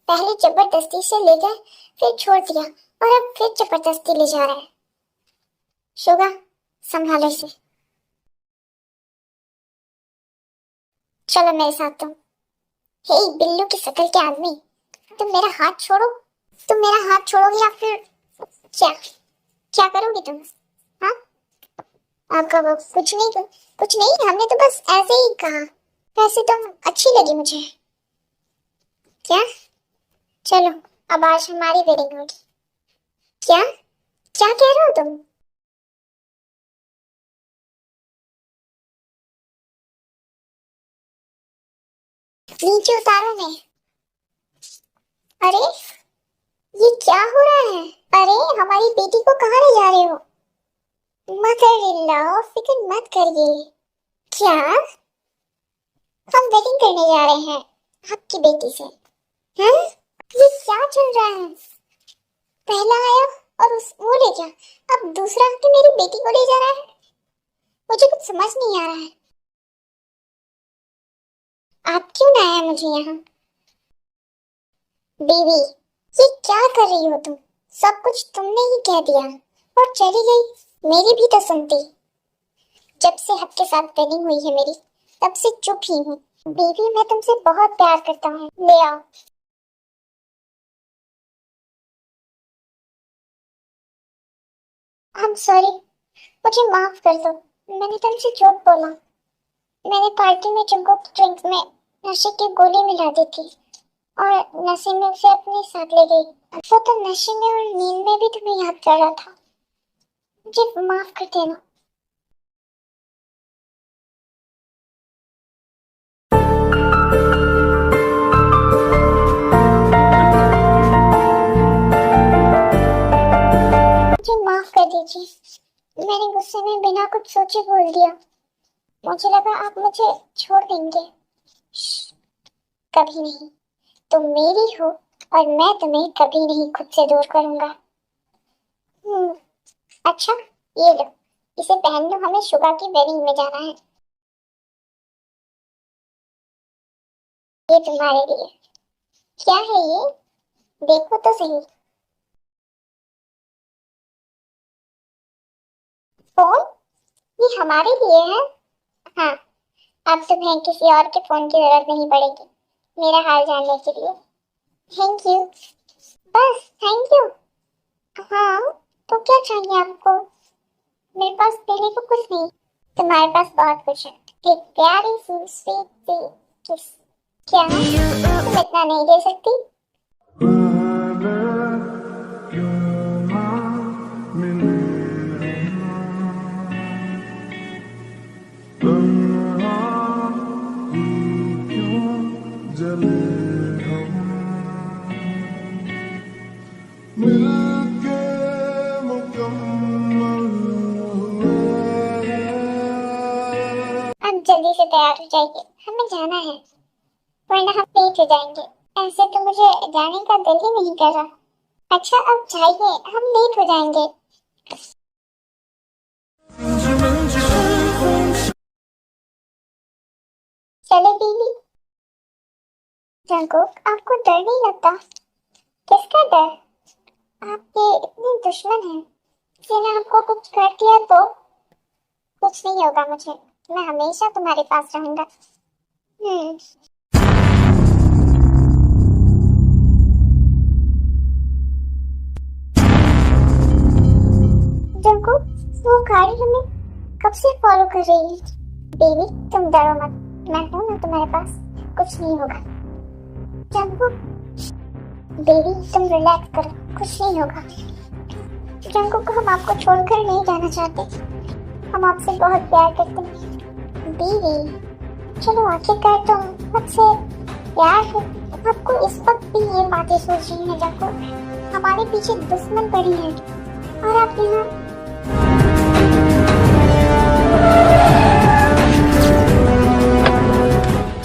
पहले जबरदस्ती से ले गए, फिर छोड़ दिया और अब फिर जबरदस्ती ले जा रहे हैं। शुगा, संभालो इसे। चलो मेरे साथ तुम। हे बिल्लू की शक्ल के आदमी, तुम मेरा हाथ छोड़ो। तुम मेरा हाथ छोड़ोगे या फिर क्या क्या करोगे तुम? हाँ, आपका वो कुछ नहीं, हमने तो बस ऐसे ही कहा। वैसे तुम अच्छी लगी मुझे। क्या? चलो, अब आज हमारी वेडिंग होगी। क्या क्या कह रहे हो तुम? नीचे उतारो ने। अरे, ये क्या हो रहा है? अरे, हमारी बेटी को कहाँ ले जा रहे हो? मदर इन लॉ, फिक्र मत करिए। क्या? हम वेडिंग करने जा रहे हैं आपकी बेटी से। हैं? ये क्या चल रहा है? पहला आया और उस वो ले जा, अब दूसरा आके मेरी बेटी को ले जा रहा है। मुझे कुछ समझ नहीं आ रहा है। आप क्यों लाया मुझे यहाँ? बेबी, ये क्या कर रही हो तुम? सब कुछ तुमने ही कह दिया और चली गई। मेरी भी तो सुनती। जब से आपके साथ प्लानिंग हुई है मेरी, तब से चुप ही हूँ। बेबी, मैं तुमसे बहुत प्यार करता हूँ, ले आओ। आई एम सॉरी, मुझे माफ कर दो। मैंने तुमसे झूठ बोला। मैंने पार्टी में चंको की ड्रिंक्स में नशे की गोली मिला दी थी और नशे में उसे अपने साथ ले गई। वो तो नशे में और नींद में भी तुम्हें याद कर रहा था। मुझे माफ कर देना। मुझे माफ कर दीजिए। मैंने गुस्से में बिना कुछ सोचे बोल दिया। मुझे लगा आप मुझे छोड़ देंगे। श्श, कभी नहीं। तुम मेरी हो और मैं तुम्हें कभी नहीं खुद से दूर करूंगा। अच्छा, ये लो, इसे पहन लो, हमें शुगा की वेडिंग में जाना है। ये तुम्हारे लिए। क्या है ये? देखो तो सही। फोन? ये हमारे लिए है। हाँ, अब तुम्हें किसी और के फोन की जरूरत नहीं पड़ेगी मेरा हाल जानने के लिए। Thank you. बस थैंक यू? हाँ, तो क्या चाहिए आपको? मेरे पास देने को कुछ नहीं। तुम्हारे पास बहुत कुछ है। एक प्यारी सी स्वीट सी किस। क्या तुम इतना नहीं दे सकती? जले हम मिलके मुकम्मल हुए। अब जल्दी से तैयार हो जाइए, हमें जाना है, वरना हम लेट हो जाएंगे। ऐसे तो मुझे जाने का दिल ही नहीं कर रहा। अच्छा, अब जाइए, हम लेट हो जाएंगे। चले बीवी। जंकुक, आपको डर नहीं लगता? किसका डर? आपके इतने दुश्मन हैं। किसी ने आपको कुछ कर दिया तो? कुछ नहीं होगा मुझे। मैं हमेशा तुम्हारे पास रहूंगा। हम्म। जंकुक, वो गाड़ी हमें कब से फॉलो कर रही है? बेबी, तुम डरो मत, मैं हूं ना तुम्हारे पास। कुछ नहीं होगा। जंकुक, बेबी तुम रिलैक्स करो, कुछ नहीं होगा। जंकुक, हम आपको छोड़कर नहीं जाना चाहते। हम आपसे बहुत प्यार करते हैं। बेबी, चलो आखिरकार तुम मुझसे प्यार है। आपको इस वक्त भी ये बातें सोच रही हैं जंकुक? हमारे पीछे दुश्मन पड़ी है और आप यहाँ।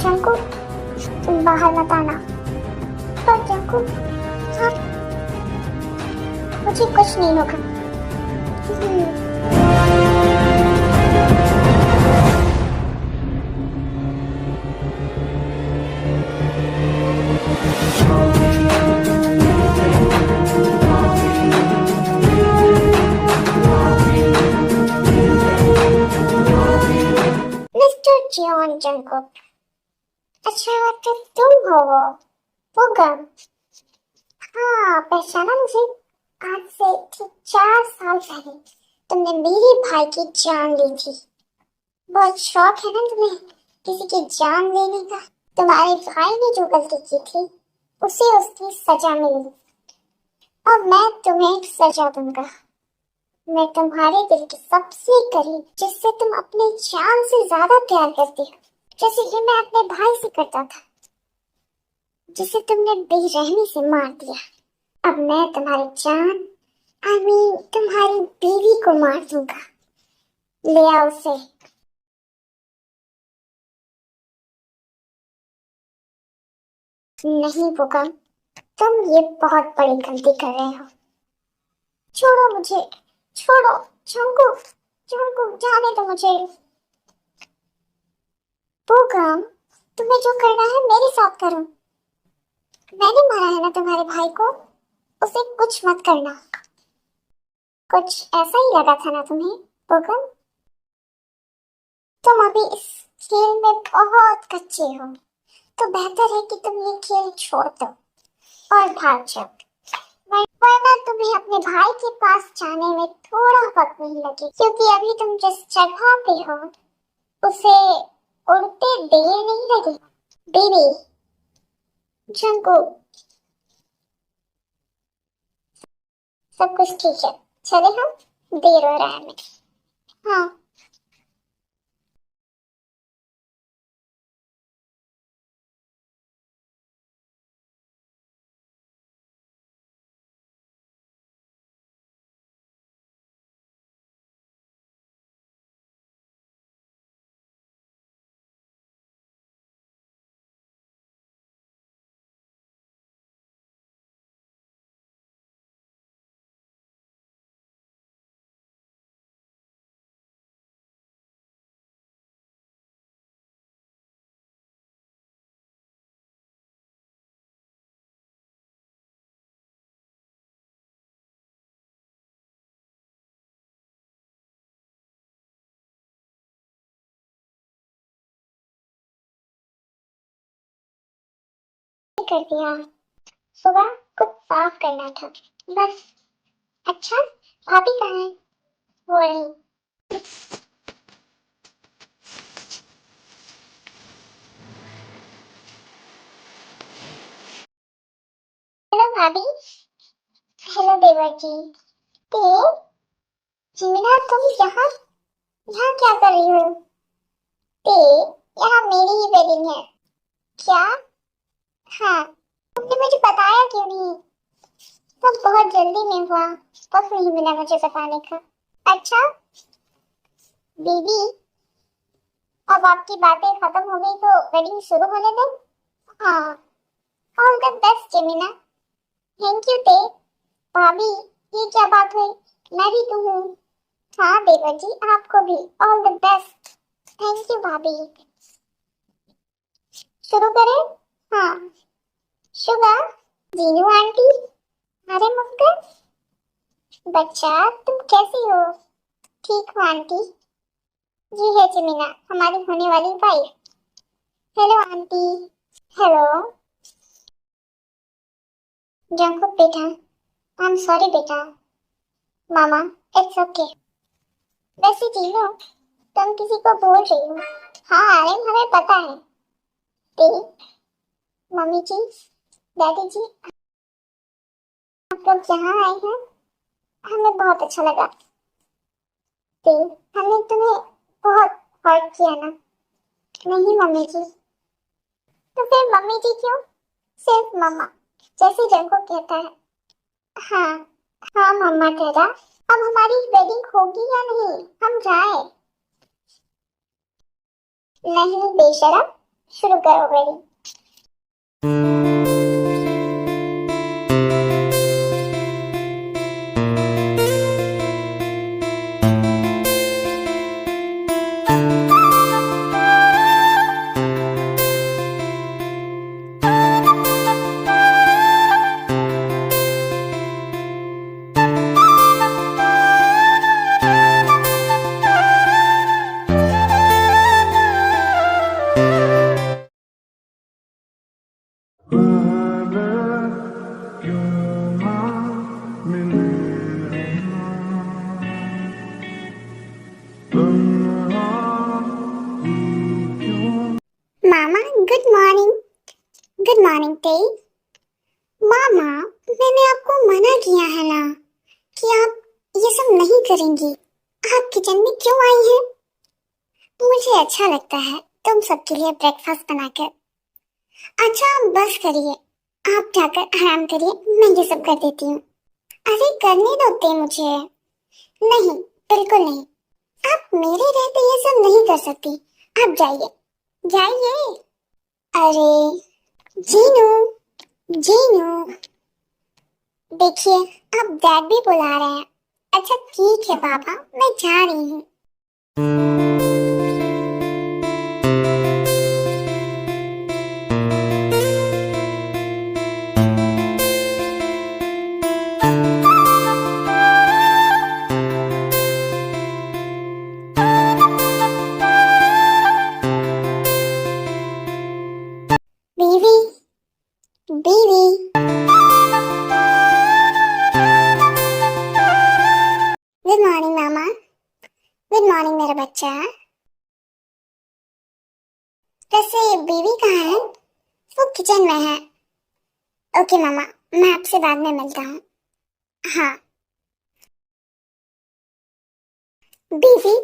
जंकुक, तुम बाहर मत आना। पर जंकुक, आप, मुझे कुछ नहीं होगा। Mister John Jungkook. अच्छा, तो तुम हो वो गम। हाँ, पहचाना मुझे। आज से ठीक 4 साल पहले तुमने मेरे भाई की जान ली थी। बहुत शौक है ना तुम्हें किसी की जान लेने का। तुम्हारे भाई ने जो गलती की थी, उसे उसकी सजा मिली और मैं तुम्हें सजा दूंगा। मैं तुम्हारे दिल के सबसे करीब, जिससे तुम अपने जान से ज्यादा प्यार करती हो, जैसे कि मैं अपने भाई से करता था, जिसे तुमने बेरहमी से मार दिया। अब मैं तुम्हारी जान, आई मीन तुम्हारी बीवी को मार दूंगा। ले आओ उसे। नहीं पुका, तुम ये बहुत बड़ी गलती कर रहे हो। छोड़ो मुझे, छोड़ो। चंकू, चंकू, जाने दो मुझे। पुका, तुम्हें जो करना है मेरे साथ करो। मैंने मारा है ना तुम्हारे भाई को, उसे कुछ मत करना। कुछ ऐसा ही लगा था ना तुम्हें पोगल? तुम अभी इस खेल में बहुत कच्चे हो, तो बेहतर है कि तुम ये खेल छोड़ दो और भाग जाओ, वरना तुम्हें अपने भाई के पास जाने में थोड़ा वक्त नहीं लगे, क्योंकि अभी तुम जिस जगह पे हो उसे उड़ते देर नहीं लगे। बेबी जंगू, सब कुछ ठीक है, चले हम, देर हो रहा है हमें। हाँ कर दिया, सुबह कुछ साफ करना था बस। अच्छा, भाभी कहाँ है? वो रही। हेलो भाभी। हेलो देवर जी। ते जीना, तुम यहाँ यहाँ क्या कर रही हो? ते यहाँ मेरी ही वेडिंग है। क्या? हाँ, तुमने मुझे बताया क्यों नहीं? सब बहुत जल्दी में हुआ, वक्त नहीं मिला मुझे बताने का। अच्छा बीबी, अब आपकी बातें खत्म हो गई तो वेडिंग शुरू होने दो। हाँ, ऑल द बेस्ट जमीना। थैंक यू ते। भाभी, ये क्या बात हुई? मैं भी तो हूँ। हाँ देवर जी, आपको भी all the best. Thank you भाभी। शुरू करें? हाँ। शुगा, जीनू आंटी, अरे मुक्कर, बच्चा तुम कैसी हो? ठीक हो आंटी? ये है जमीना, हमारी होने वाली wife. Hello aunty. Hello Jungkook बेटा, आई एम सॉरी बेटा। मामा, इट्स ओके। वैसे जीनू, तुम किसी को बोल रही हो? हाँ अरे हमें पता है। ते, मम्मी जी, डैडी जी, आप लोग यहाँ आए हैं, हमें बहुत अच्छा लगा। ते, हमने तुम्हें बहुत हर्ट किया ना? नहीं मम्मी जी। तो फिर मम्मी जी क्यों? सिर्फ मम्मा, जैसे जंको कहता है। हाँ हाँ मम्मा तेरा। अब हमारी वेडिंग होगी या नहीं? हम जाए? नहीं बेशरम, शुरू करो वेडिंग। पहले क्यों ना मिले तन्हा ही क्यों। मामा गुड मॉर्निंग। गुड मॉर्निंग ते। मामा, मैंने आपको मना किया है ना कि आप ये सब नहीं करेंगी। आप किचन में क्यों आई हैं? मुझे अच्छा लगता है तुम सबके लिए ब्रेकफास्ट बनाकर। अच्छा आप बस करिए, आप जाकर आराम करिए, मैं ये सब कर देती हूँ। अरे करने दो ते मुझे। नहीं, बिल्कुल नहीं। आप मेरे रहते ये सब नहीं कर सकती। आप जाइए, जाइए। अरे जीनू, जीनू, देखिए अब डैड भी बुला रहे हैं। अच्छा ठीक है पापा, मैं जा रही हूँ। मॉर्निंग मामा। गुड मॉर्निंग मेरा बच्चा। वैसे बेबी कहाँ है? वो किचन में है। ओके मामा, मैं आपसे बाद में मिलता हूँ। हाँ बेबी।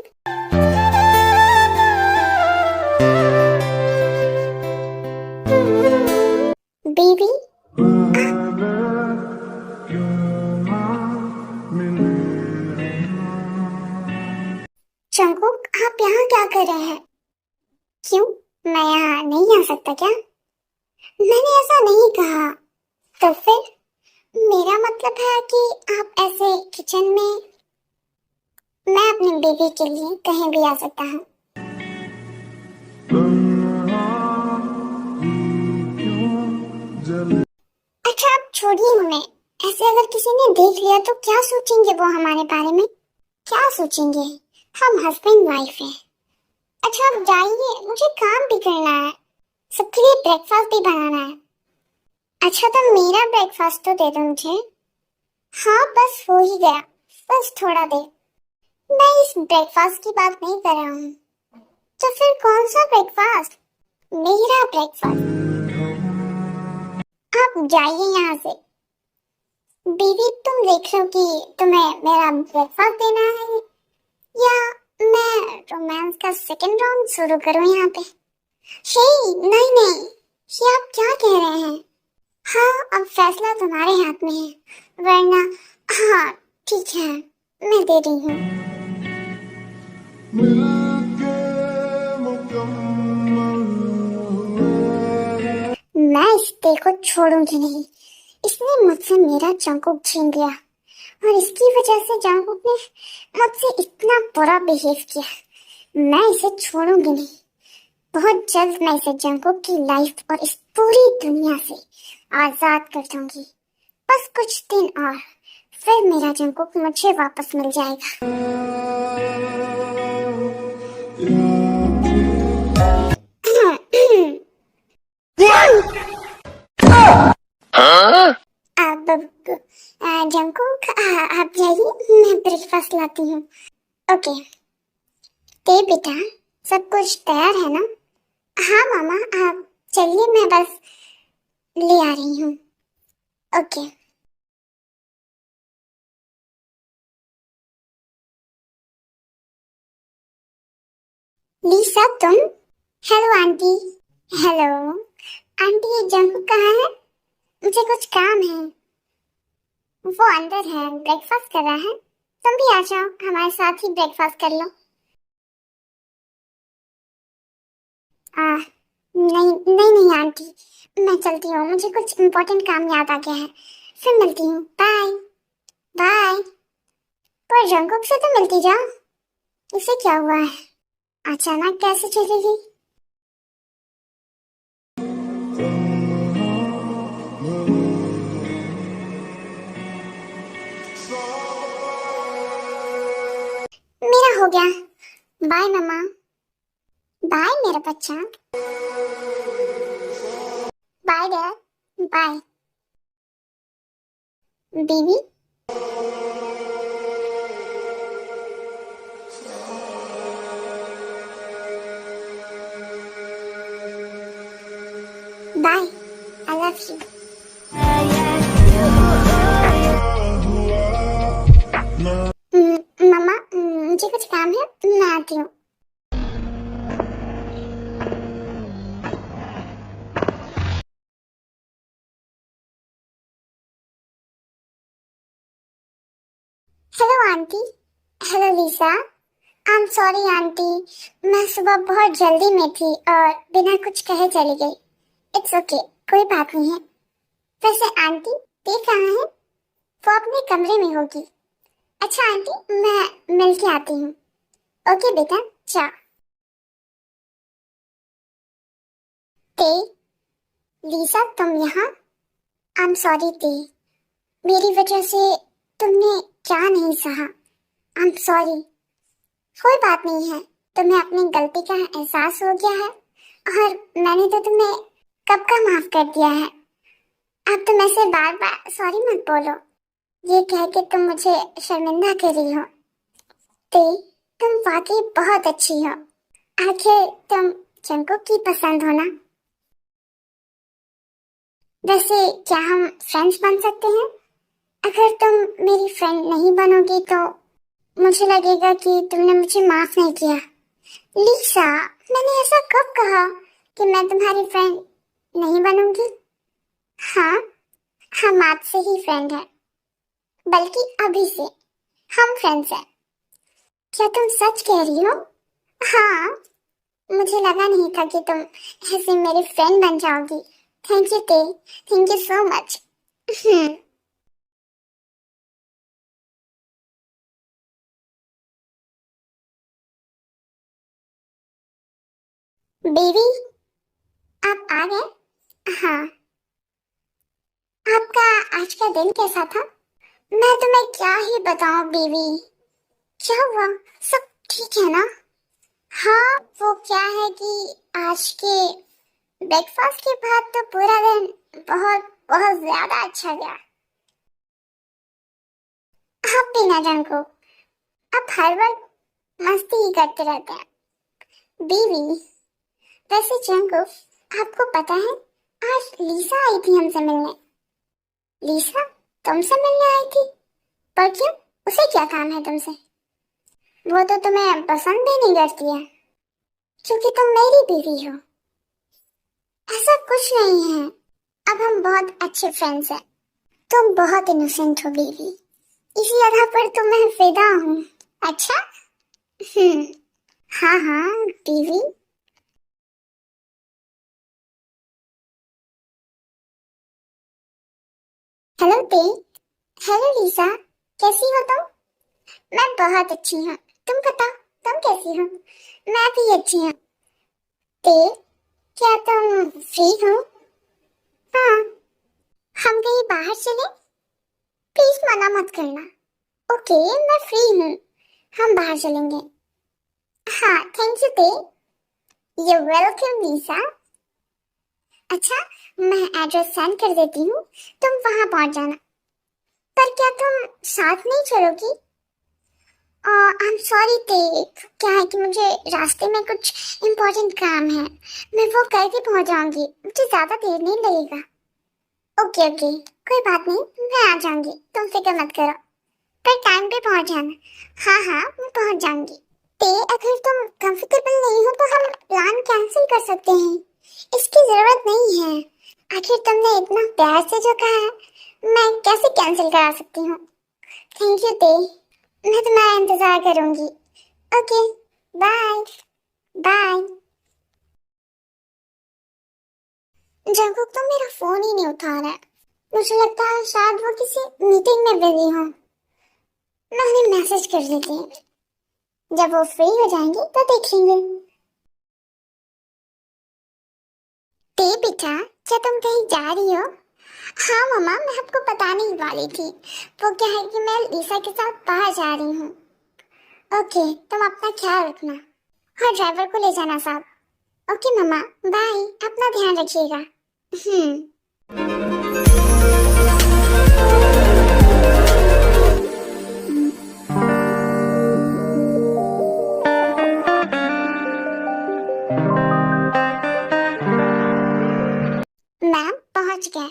बेबी पहले क्यों ना मिले जंकुक, आप यहाँ क्या कर रहे हैं? क्यों, मैं यहाँ नहीं आ सकता क्या? मैंने ऐसा नहीं कहा। तो फिर मेरा मतलब है कि आप ऐसे किचन में, मैं अपने बेबी के लिए कहीं भी आ सकता हूँ। क्यों जले अच्छा आप छोड़िए हमें। ऐसे अगर किसी ने देख लिया तो क्या सोचेंगे वो हमारे बारे में? क्या सोचेंगे? हम हस्बैंड वाइफ हैं। अच्छा आप जाइए, मुझे काम भी करना है, सबके लिए ब्रेकफास्ट भी बनाना है। अच्छा तो मेरा ब्रेकफास्ट तो दे दो मुझे। हाँ बस हो ही गया, बस थोड़ा दे। मैं इस ब्रेकफास्ट की बात नहीं कर रहा हूँ। तो फिर कौन सा ब्रेकफास्ट? मेरा ब्रेकफास्ट। आप जाइए यहाँ से। बीवी तुम देख लो कि तुम्हें मेरा ब्रेकफास्ट देना है या मैं रोमांस का सेकंड राउंड शुरू करूँ यहाँ पे। हे नहीं नहीं, ये आप क्या कह रहे हैं? हाँ अब फैसला तुम्हारे हाथ में है, वरना हाँ ठीक है मैं दे रही हूँ। मिलके मुकम्मल हुए मैं इस दिल को छोड़ूंगी नहीं। इसने मुझसे मेरा जंकुक छीन लिया और इसकी वजह से जंकुक ने मुझसे इतना बुरा बिहेव किया। मैं इसे छोड़ूंगी नहीं। बहुत जल्द मैं इसे जंकुक की लाइफ और इस पूरी दुनिया से आजाद कर दूंगी। बस कुछ दिन और, फिर मेरा जंकुक मुझे वापस मिल जाएगा। अब जंकुक आप जाइए, मैं ब्रेकफास्ट लाती हूँ। ओके ते बेटा, सब कुछ तैयार है ना? हाँ मामा, आप चलिए मैं बस ले आ रही हूँ। ओके। लीसा तुम? Hello aunty. हेलो आंटी, ये जंकुक कहाँ है? मुझे कुछ काम है। वो अंदर है, ब्रेकफास्ट कर रहा है। तुम भी आ जाओ, हमारे साथ ही ब्रेकफास्ट कर लो। नहीं नहीं नहीं आंटी, मैं चलती हूँ, मुझे कुछ इम्पोर्टेंट काम याद आ गया है। फिर मिलती हूँ, बाय बाय। पर जंकुक से तो मिलती जाओ, इसे क्या हुआ है? अचानक कैसे चली गई? मेरा हो गया। बाय मम्मा। बाय मेरा बच्चा। Bye dad. Bye baby. Bye, I love you. मम्मा मुझे कुछ काम है, मैं आती हूँ। Hello aunty. Hello Lisa. I am sorry aunty, मैं सुबह बहुत जल्दी में थी और बिना कुछ कहे चली गई। इट्स ओके, कोई बात नहीं है। वैसे आंटी ते कहाँ है? वो अपने कमरे में होगी। अच्छा आंटी, मैं मिल के आती हूँ। ओके बेटा, चाओ। ते, लीसा तुम यहाँ? आई एम सॉरी ते, मेरी वजह से तुमने क्या नहीं सहा। आई एम सॉरी। कोई बात नहीं है, तुम्हें अपनी गलती का एहसास हो गया है और मैंने तो तुम्हें कब का माफ कर दिया है। अब तुम ऐसे बार बार सॉरी मत बोलो, ये कह के तुम मुझे शर्मिंदा कर रही हो। ते तुम वाकई बहुत अच्छी हो। आखिर तुम जंकुक की पसंद हो ना। वैसे क्या हम फ्रेंड्स बन सकते हैं? अगर तुम मेरी फ्रेंड नहीं बनोगी तो मुझे लगेगा कि तुमने मुझे माफ नहीं किया। लीसा, मैंने ऐसा कब कहा कि मैं तुम्हारी फ्रेंड नहीं बनूंगी? हाँ, हम आज से ही फ्रेंड हैं, बल्कि अभी से हम फ्रेंड्स हैं। क्या तुम सच कह रही हो? हाँ, मुझे लगा नहीं था कि तुम ऐसे मेरी फ्रेंड बन जाओगी। थैंक यू ते, thank you so much. Baby, आप आ गए? हाँ, आपका आज का दिन कैसा था? मैं तुम्हें क्या ही बताऊं बेबी। क्या हुआ? सब ठीक है ना? हाँ, वो क्या है कि आज के ब्रेकफास्ट के बाद तो पूरा दिन बहुत बहुत ज्यादा अच्छा गया। आप भी ना जानको, आप हर वक्त मस्ती ही करते रहते हैं। बीवी, वैसे जंकुक, आपको पता है आज लीसा आई थी हमसे मिलने। लीसा तुमसे मिलने आई थी? पर क्यों? उसे क्या काम है तुमसे? वो तो तुम्हें पसंद भी नहीं करती है, क्योंकि तुम मेरी बीवी हो। ऐसा कुछ नहीं है, अब हम बहुत अच्छे फ्रेंड्स हैं। तुम बहुत इनोसेंट हो बीवी, इसी आधार पर तो मैं फिदा हूँ। अच्छा। हम्म। हाँ हाँ बीवी। हेलो ते। हेलो लीसा, कैसी हो तुम? मैं बहुत अच्छी हूँ। तुम बताओ, तुम कैसी हो? मैं भी अच्छी हूँ। ते, क्या तुम फ्री हो? हाँ, हम कहीं बाहर चले? प्लीज मना मत करना। ओके, मैं फ्री हूँ, हम बाहर चलेंगे। हाँ, thank you Tae. You welcome Lisa. अच्छा, मैं एड्रेस सेंड कर देती हूँ, तुम वहां पहुंच जाना। पर क्या तुम साथ नहीं चलोगी? आई एम सॉरी ते, क्या है कि मुझे रास्ते में कुछ इम्पोर्टेंट काम है, मैं वो करके पहुंच जाऊंगी, मुझे ज्यादा देर नहीं लगेगा। ओके ओके, कोई बात नहीं, मैं आ जाऊंगी, तुम फिक्र मत करो। पर टाइम पे पहुंच जाना। हाँ हाँ, मैं पहुंच जाऊंगी। ते, अगर तुम कंफर्टेबल नहीं हो तो हम प्लान कैंसिल कर सकते हैं, इसकी जरूरत नहीं है। आखिर तुमने इतना प्यार से जो कहा है, मैं कैसे कैंसिल करा सकती हूँ? थैंक यू ते, मैं तुम्हारा इंतजार करूंगी। Okay, bye. बाय। जंकुक तो मेरा फोन ही नहीं उठा रहा है, मुझे लगता है शायद वो किसी मीटिंग में बिजी हो। मैं उन्हें मैसेज कर देती हूँ, जब वो फ्री हो जाएंगे तो देखेंगे। ते बेटा, क्या तुम कहीं जा रही हो? हाँ मम्मा, मैं आपको बताने ही वाली थी। वो क्या है कि मैं लीसा के साथ बाहर जा रही हूँ। ओके, तुम अपना ख्याल रखना और ड्राइवर को ले जाना साथ। ओके मम्मा, बाय, अपना ध्यान रखिएगा। मैम पहुंच गए।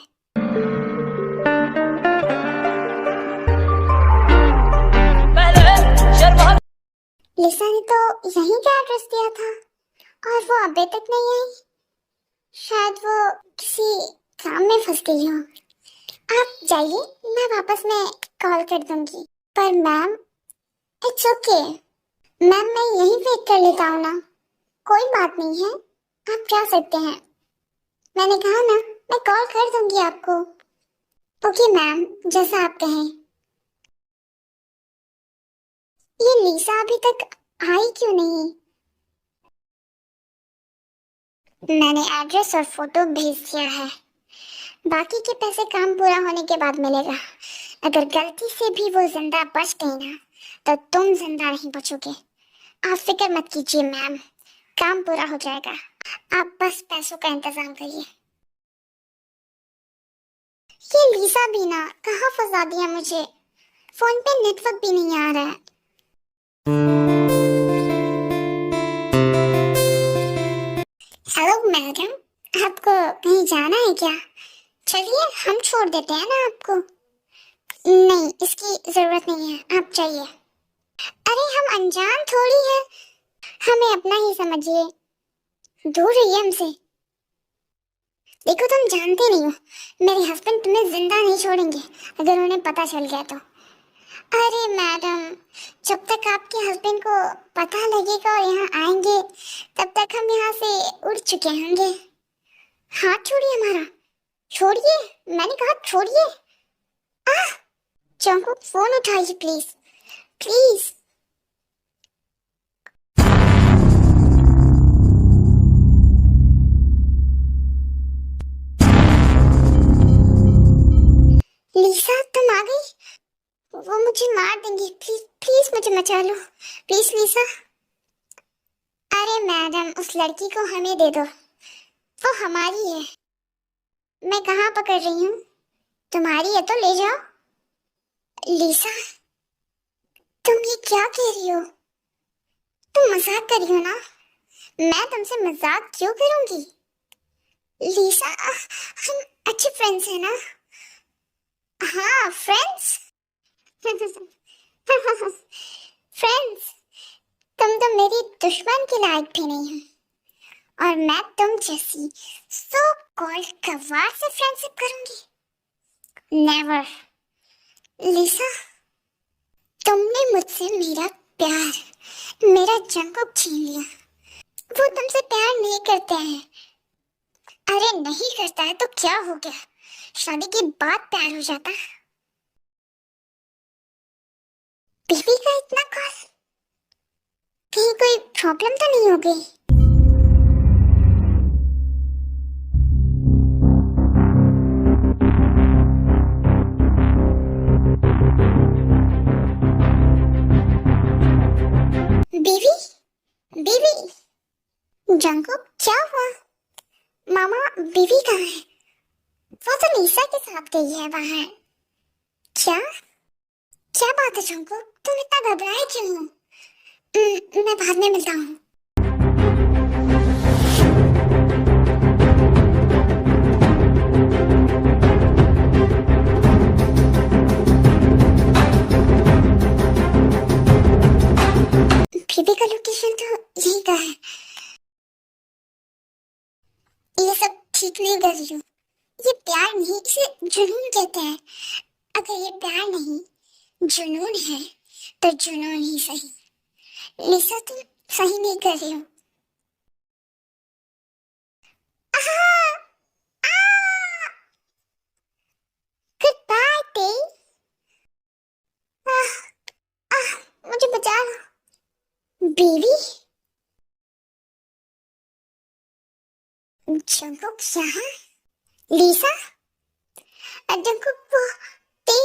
लिसा ने तो यहीं का एड्रेस दिया था और वो अभी तक नहीं आई। शायद वो किसी काम में फंस गई हो। आप जाइए, मैं वापस में कॉल कर दूंगी। पर मैम, इट्स ओके मैम, मैं यहीं वेट कर लेता हूँ ना, कोई बात नहीं है, आप जा सकते हैं। मैंने कहा ना, मैं कॉल कर दूंगी आपको। ओके मैम, जैसा आप कहें। ये लीसा अभी तक आई क्यों नहीं? मैंने एड्रेस और फोटो भेज दिया है, बाकी के पैसे काम पूरा होने के बाद मिलेगा। अगर गलती से भी वो जिंदा बच गई ना, तो तुम जिंदा नहीं बचोगे। आप फिक्र मत कीजिए मैम, काम पूरा हो जाएगा, आप बस पैसों का इंतजाम करिए। ये लीसा भी ना कहाँ फंसा दिया मुझे, फोन पे नेटवर्क भी नहीं आ रहा है। मैडम, आपको कहीं जाना है क्या? चलिए हम छोड़ देते हैं ना आपको। नहीं, इसकी जरूरत नहीं है, आप जाइए। अरे हम अनजान थोड़ी है, हमें अपना ही समझिए। दूर रहिए हमसे। देखो तुम जानते नहीं हो, मेरे हस्बैंड तुम्हें जिंदा नहीं छोड़ेंगे अगर उन्हें पता चल गया तो। अरे मैडम, जब तक आपके हस्बैंड को पता लगेगा और यहाँ आएंगे तब तक हम यहाँ से उड़ चुके होंगे। हाथ छोड़िए हमारा, छोड़िए, मैंने कहा छोड़िए। आह, जंकुक फोन उठाइए प्लीज, प्लीज। लिसा तुम आ गई? वो मुझे मार देंगी, प्लीज प्लीज मुझे बचा लो, प्लीज लिसा। अरे मैडम, उस लड़की को हमें दे दो, वो हमारी है। मैं कहाँ पकड़ रही हूँ? तुम्हारी है तो ले जाओ। लिसा, तुम ये क्या कह रही हो? तुम मजाक कर रही हो ना? मैं तुमसे मजाक क्यों करूंगी? लिसा, हम अच्छे फ्रेंड्स हैं ना? हाँ फ्रेंड्स। फ्रेंड्स, तुम तो मेरी दुश्मन के लायक भी नहीं हो और मैं तुम जैसी सो कॉल्ड गवार से फ्रेंडशिप करूंगी। नेवर। लिसा, तुमने मुझसे मेरा प्यार, मेरा जंकुक छीन लिया। वो तुमसे प्यार नहीं करते हैं। अरे नहीं करता है तो क्या हो गया, शादी के बाद प्यार हो जाता। बीवी का इतना कॉल, कहीं कोई प्रॉब्लम तो नहीं हो गई? बीवी, बीवी, जंकुक क्या हुआ? मामा, बीवी कहाँ है? वो तो लिसा के साथ गई है बाहर। क्या क्या बात है जंकुक, तुम इतना घबराए क्यों हो? मैं बाद में मिलता हूँ। बीवी का लोकेशन तो यही का है। ये सब ठीक नहीं कर रही हूँ, ये प्यार नहीं, इसे जुनून कहते हैं। अगर ये प्यार नहीं जुनून है तो जुनून ही सही। लिसा तुम सही नहीं कर रही हो। गुड बाय टे। मुझे बचा लो। बीवी, जंकुक यहाँ? लिसा, जंकुक वो टे।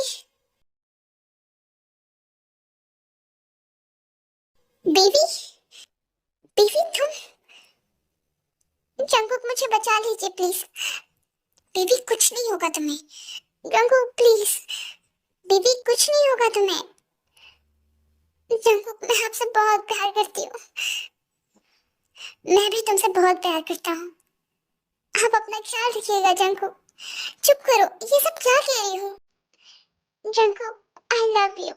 बीवी, बीवी तुम, जंकुक मुझे बचा लीजिए प्लीज। बीवी कुछ नहीं होगा तुम्हें, जंकुक प्लीज। बीवी कुछ नहीं होगा तुम्हें। जंकुक मैं आपसे बहुत प्यार करती हूँ, मैं भी तुमसे बहुत प्यार करता हूँ। आप अपना ख्याल रखिएगा जंकुक। चुप करो, ये सब क्या कह रही हो? Jungkook I love you,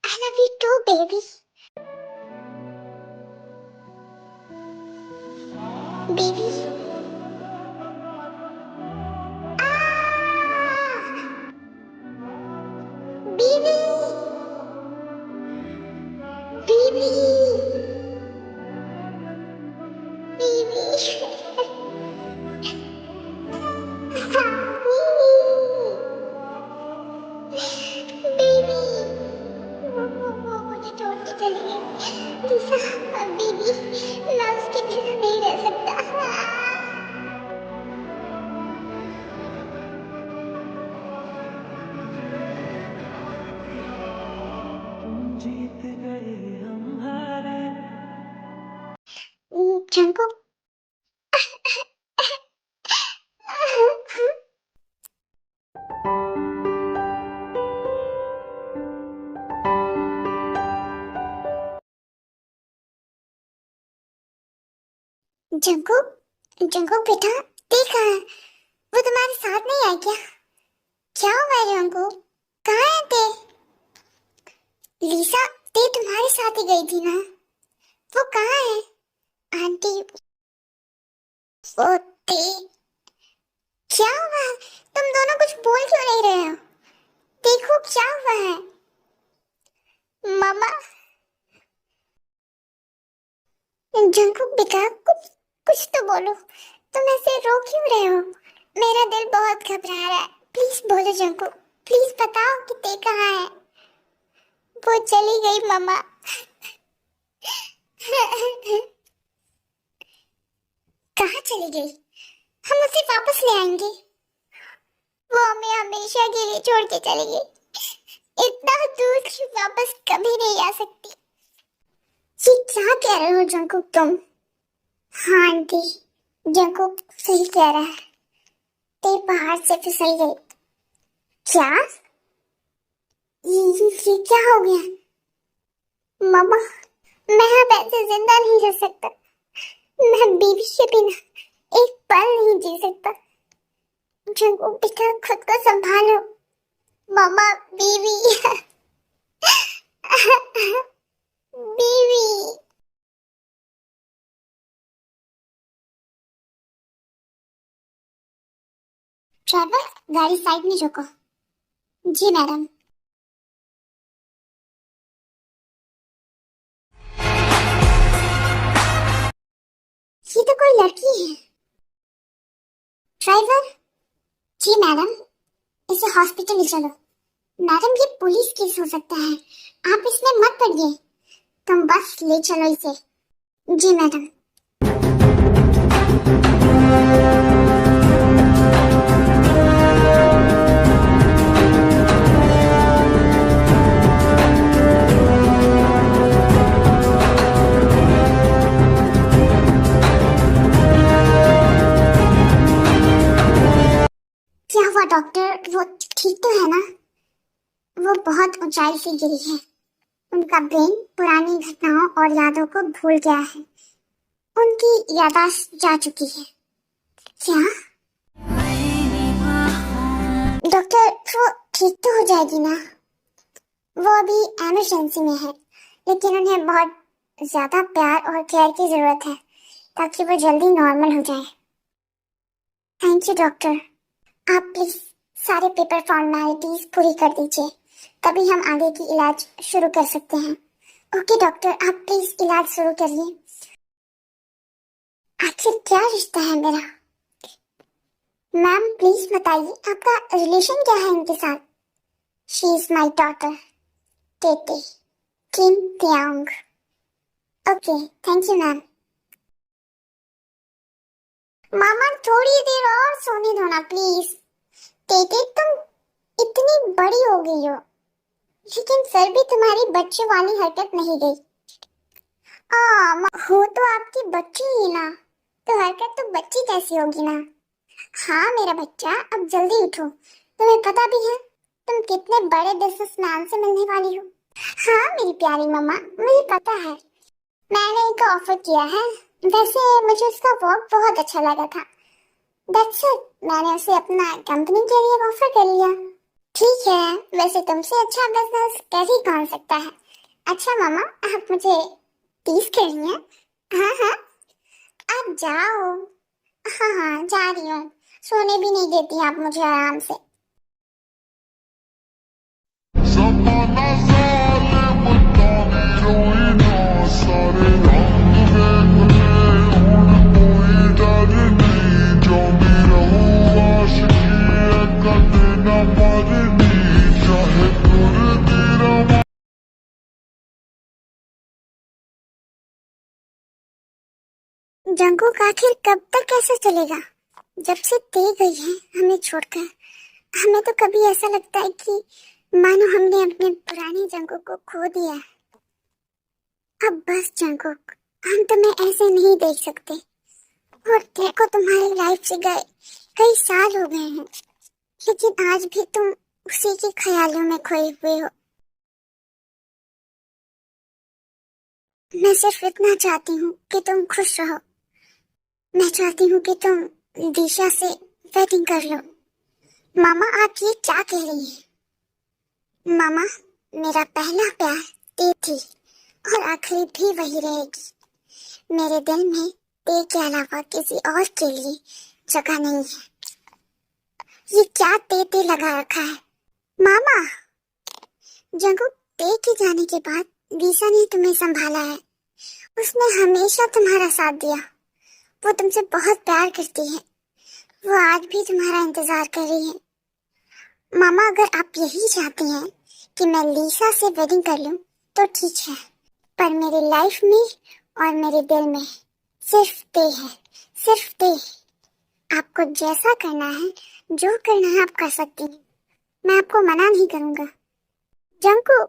I love you too baby. Baby, baby, baby, मुझे छोड़ के चली गई। लिसा, बेबी, मैं उसके बिना नहीं रह सकता। तुम जीत गए हम हारे। जंकुक, जंकुक जंकुक बेटा, देखा है वो तुम्हारे साथ नहीं आया क्या? क्या हुआ है जंकुक? कहाँ है ते? लीसा, ते तुम्हारे साथ ही गई थी ना? वो कहाँ है? आंटी, वो ते, क्या हुआ है? तुम दोनों कुछ बोल क्यों नहीं रहे हो? देखो क्या हुआ है। मामा, जंकुक बेटा, कुछ कुछ तो बोलो। तुम ऐसे रो क्यों रहे हो? मेरा दिल बहुत घबरा रहा है। प्लीज बोलो जंकुक, प्लीज बताओ कि ते कहाँ है? वो चली गई मामा। कहाँ चली गई? हम उसे वापस ले आएंगे। वो हमें हमेशा के लिए छोड़ के चली गई। इतना दूर कि वापस कभी नहीं आ सकती। ये क्या कह रहे हो जंकुक तुम? हाँ आंटी, जंकुक सही कह रहा है। ते पहाड़ से फिसल गई। क्या? ये क्या हो गया? मामा, मैं अब ऐसे जिंदा नहीं रह सकता। मैं बीवी के बिना एक पल नहीं जी सकता। जंकुक बेटा, खुद को संभालो। मामा, बीवी। बीवी। ड्राइवर, गाड़ी साइड में रोको। जी मैडम। ये तो कोई लड़की है। ड्राइवर। जी मैडम, इसे हॉस्पिटल ले चलो। मैडम, ये पुलिस केस हो सकता है, आप इसमें मत पड़िए। तुम बस ले चलो इसे। जी मैडम। क्या हुआ डॉक्टर, वो ठीक तो है ना? वो बहुत ऊंचाई से गिरी है। उनका ब्रेन पुरानी घटनाओं और यादों को भूल गया है। उनकी याददाश्त जा चुकी है। क्या? डॉक्टर, वो ठीक तो हो जाएगी ना? वो अभी इमरजेंसी में है, लेकिन उन्हें बहुत ज्यादा प्यार और केयर की जरूरत है ताकि वो जल्दी नॉर्मल हो जाए। Thank you doctor. आप प्लीज सारे पेपर फॉर्मेलिटीज पूरी कर दीजिए, तभी हम आगे की इलाज शुरू कर सकते हैं। ओके डॉक्टर, आप प्लीज इलाज शुरू करिए। आखिर क्या रिश्ता है मेरा? मैम प्लीज बताइए, आपका रिलेशन क्या है इनके साथ? She is my daughter, TaeTae, Kim Taehyung. Okay, thank you ma'am. मामा, थोड़ी देर और सोने दो ना प्लीज। टेटे, तुम इतनी बड़ी हो गई हो, लेकिन फिर भी तुम्हारी बच्चे वाली हरकत नहीं गई। हो तो आपकी बच्ची ही ना, तो हरकत तो बच्ची कैसी होगी ना? हाँ मेरा बच्चा, अब जल्दी उठो। तुम्हें पता भी है तुम कितने बड़े बिजनेसमैन से मिलने वाली हो। हाँ मेरी प्यारी मम्मा, मुझे पता है। मैंने एक ऑफर किया है। वैसे मुझे उसका वर्क बहुत अच्छा लगा था। दैट्स इट, मैंने उसे अपना कंपनी के लिए ऑफर कर लिया। ठीक है, वैसे तुमसे अच्छा बिजनेस कर ही कौन सकता है। अच्छा मामा, आप मुझे टीज कर रही हैं? हाँ हाँ, आप जाओ। हाँ हाँ, जा रही हूँ। सोने भी नहीं देती आप मुझे आराम से। ज़माना ज़ालिम तानी रोई ना, सारे रंग देख ले हुण कोई डर नहीं, जांदी रहूं आशिकी कदे ना मरनी, चाहे तुरदी रवां। जंकुक आखिर कब तक ऐसा चलेगा? जब से ते गई है हमें छोड़कर, हमें तो कभी ऐसा लगता है कि मानो हमने अपने पुराने जंकुक को खो दिया है। अब बस जंकुक, हम तुम्हें ऐसे नहीं देख सकते। और देखो, तुम्हारी लाइफ से गए कई साल हो गए हैं, लेकिन आज भी तुम उसी के ख्यालों में खोए हुए हो। मैं सिर्फ इतना चाहती हूँ कि तुम खुश रहो। मैं चाहती हूँ कि तुम दिशा से वेडिंग कर लो। मामा, आप ये क्या कह रही हैं? मामा, मेरा पहला प्यार ते थी और आखिरी भी वही रहेगी। मेरे दिल में ते के अलावा किसी और के लिए जगह नहीं है। ये क्या ते लगा रखा है? मामा, जंगू, ते के जाने के बाद दिशा ने तुम्हें संभाला है। उसने हमेशा तुम्हारा साथ दिया। वो तुमसे बहुत प्यार करती है। वो आज भी तुम्हारा इंतजार कर रही है। मामा, अगर आप यही चाहती हैं कि मैं लीसा से वेडिंग कर लूं तो ठीक है, पर मेरी लाइफ में और मेरे दिल में सिर्फ ते है, सिर्फ ते। आपको जैसा करना है, जो करना है आप कर सकती हैं। मैं आपको मना नहीं करूंगा। जंकू,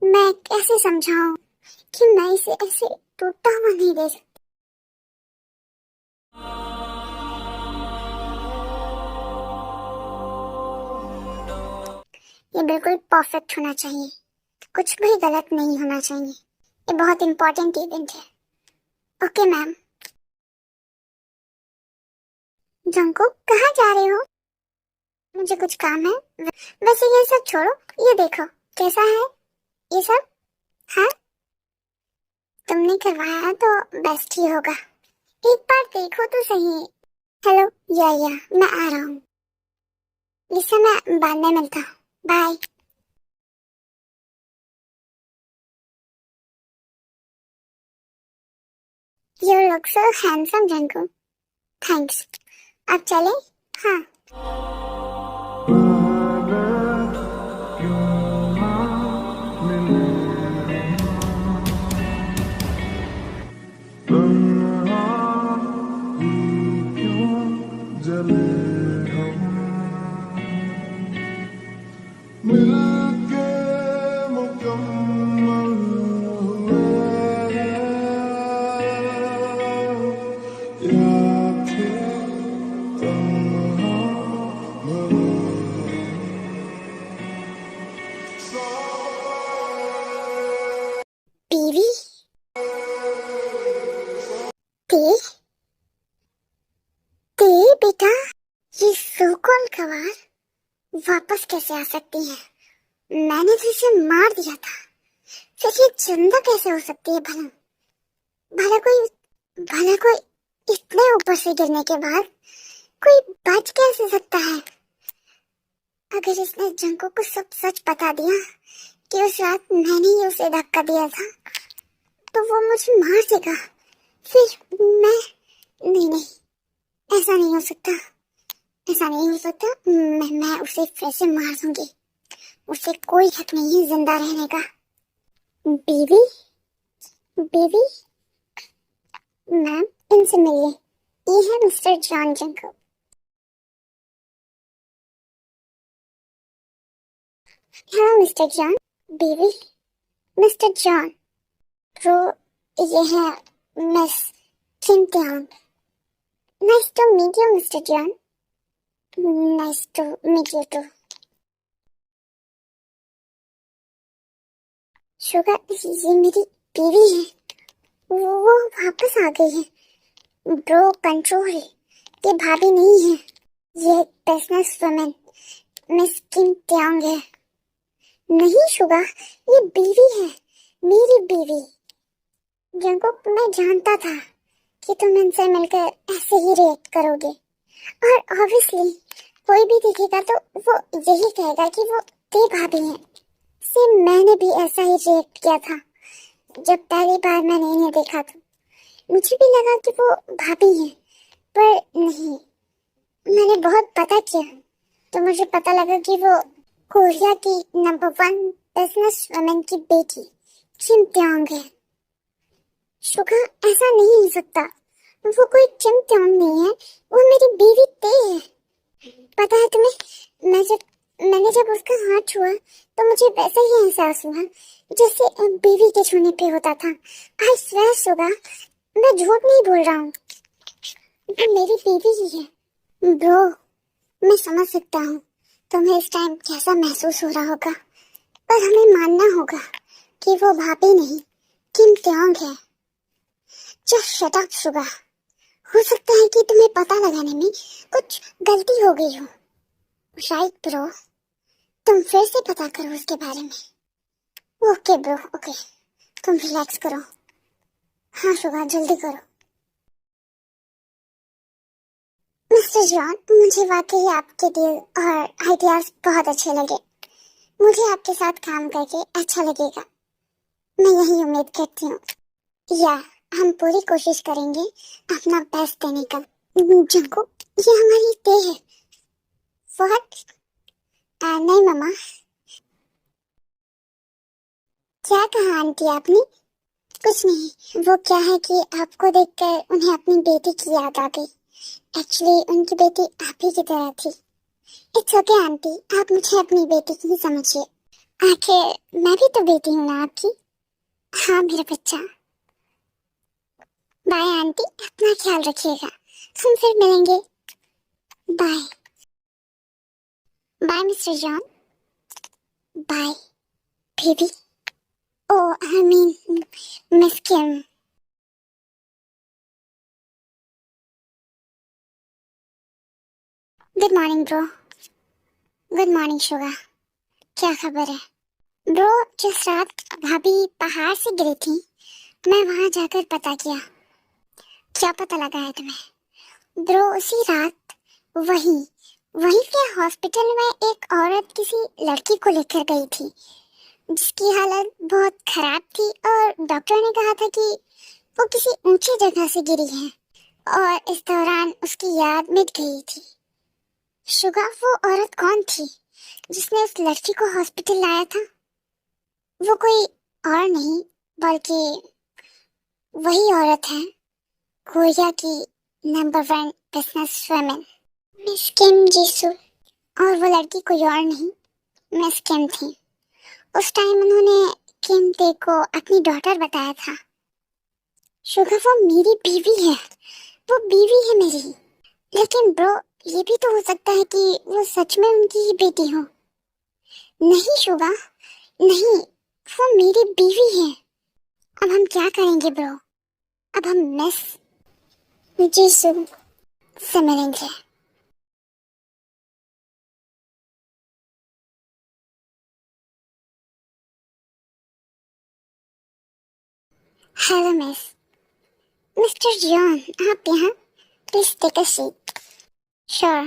मैं कैसे समझाऊं कि मैं इसे ऐसे टूटा हुआ नहीं दे सकती। ये बिल्कुल परफेक्ट होना चाहिए, कुछ भी गलत नहीं होना चाहिए। ये बहुत इंपॉर्टेंट इवेंट है। Okay ma'am. जंको, कहाँ जा रहे हो? मुझे कुछ काम है। वैसे ये सब छोड़ो, ये देखो कैसा है ये सब। हाँ, तुमने करवाया तो बेस्ट ही होगा। एक बार देखो तो सही। हेलो, या मैं आ रहा हूँ। लिसा, मैं बाद में मिलता हूँ। Bye. You look so handsome, Junko. Thanks. अब चले? हाँ। मिलके मुकम्मल हुए, या थे तन्हा भले। बीवी? ते? ते बेटा, ये सो कॉल्ड गवार वापस कैसे आ सकती है? मैंने तो इसे मार दिया था, फिर ये जिंदा कैसे हो सकती है? भला भला कोई इतने ऊपर से गिरने के बाद कोई बच कैसे सकता है? अगर इसने जंको को सब सच बता दिया कि उस रात मैंने ही उसे धक्का दिया था, तो वो मुझे मार देगा। फिर मैं नहीं, ऐसा नहीं हो सकता, ऐसा नहीं हो सकता। मैं उसे फिर से मार दूंगी। उसे कोई हक नहीं है जिंदा रहने का। बीवी, बीवी, मैम, इनसे मिलिए। ये है Mister John Junko. Hello mister John. बीवी, मिस्टर जॉन। प्रो, ये है Miss Kim Tyan. Nice to meet you Mister John. Nice to meet you too. Sugar, ये मेरी बीवी है। वो वापस आ गई है। ब्रो, कंट्रोल, ये भाभी नहीं है, ये बिजनेस वुमेन मिस किम त्यांग है। नहीं शुगर, ये बीवी है, मेरी बीवी। जंकुक, मैं जानता था कि तुम इनसे मिलकर ऐसे ही रिएक्ट करोगे, और ऑब्वियसली कोई भी देखेगा तो वो यही कहेगा कि वो ते भाभी हैं। सेम मैंने भी ऐसा ही रिएक्ट किया था जब पहली बार मैंने इन्हें देखा था। मुझे भी लगा कि वो भाभी हैं, पर नहीं। मैंने बहुत पता किया तो मुझे पता लगा कि वो कोरिया की नंबर 1 बिजनेस वुमेन की बेटी किम त्यांग है। शुगर, ऐसा नहीं हो सकता। वो कोई किम त्यांग नहीं है, वो मेरी बीवी ते है। पता है तुम्हें, मैंने जब उसका हाथ छुआ तो मुझे वैसा ही एहसास हुआ जैसे बीवी के छूने पे होता था। आई स्वेयर शुगर, मैं झूठ नहीं बोल रहा हूँ, वो मेरी बीवी ही है। ब्रो, मैं समझ सकता हूँ तुम्हें इस टाइम कैसा महसूस हो रहा होगा, पर हमें मानना होगा कि वो भाभी नहीं, किम त्योंग है। Just shut up Suga. हो सकता है कि तुम्हें पता लगाने में कुछ गलती हो गई हो। राइट ब्रो, तुम फिर से पता करो उसके बारे में। ओके ब्रो, ओके, तुम रिलैक्स करो। हाँ शुगा, जल्दी करो। मिस्टर जॉन, मुझे वाकई आपके दिल और आइडियाज बहुत अच्छे लगे। मुझे आपके साथ काम करके अच्छा लगेगा। मैं यही उम्मीद करती हूँ। या हम पूरी कोशिश करेंगे अपना बेस्ट देने का। जंको, ये हमारी डे है। व्हाट? नहीं मम्मा। क्या कहा आंटी आपने? कुछ नहीं, वो क्या है कि आपको देखकर उन्हें अपनी बेटी की याद आ गई। एक्चुअली उनकी बेटी आप ही की तरह थी। इट्स ओके आंटी, आप मुझे अपनी बेटी ही समझिए। आखिर मैं भी तो बेटी हूँ ना आपकी। हाँ मेरा बच्चा। बाय आंटी, अपना ख्याल रखिएगा। हम फिर मिलेंगे। Bye. Bye Mister John. Bye baby. Oh I mean Miss Kim. Good morning bro. Good morning Suga. क्या खबर है? ब्रो, जिस रात भाभी पहाड़ से गिरी थी, मैं वहां जाकर पता किया। क्या पता लगा है तुम्हें? ब्रो, उसी रात वही वहीं के हॉस्पिटल में एक औरत किसी लड़की को लेकर गई थी, जिसकी हालत बहुत खराब थी और डॉक्टर ने कहा था कि वो किसी ऊंची जगह से गिरी है और इस दौरान उसकी याद मिट गई थी। शुगा, वो औरत कौन थी जिसने उस लड़की को हॉस्पिटल लाया था? वो कोई और नहीं बल्कि वही औरत है, कोरिया की नंबर 1 बिजनेस वुमेन, मिस किम जीसू। और वो लड़की कोई और नहीं, मिस किम थी। उस टाइम उन्होंने किम ते को अपनी डॉटर बताया था। शुगर, वो मेरी बीवी है। वो बीवी है मेरी। लेकिन ब्रो, ये भी तो हो सकता है कि वो सच में उनकी ही बेटी हो। नहीं शुगा, नहीं, वो मेरी बीवी है। अब हम क्या करेंगे ब्रो? अब हम मिस जीसू से मिलेंगे। Hello miss. मिस्टर जॉन, आप यहाँ? Please take a seat. Sure.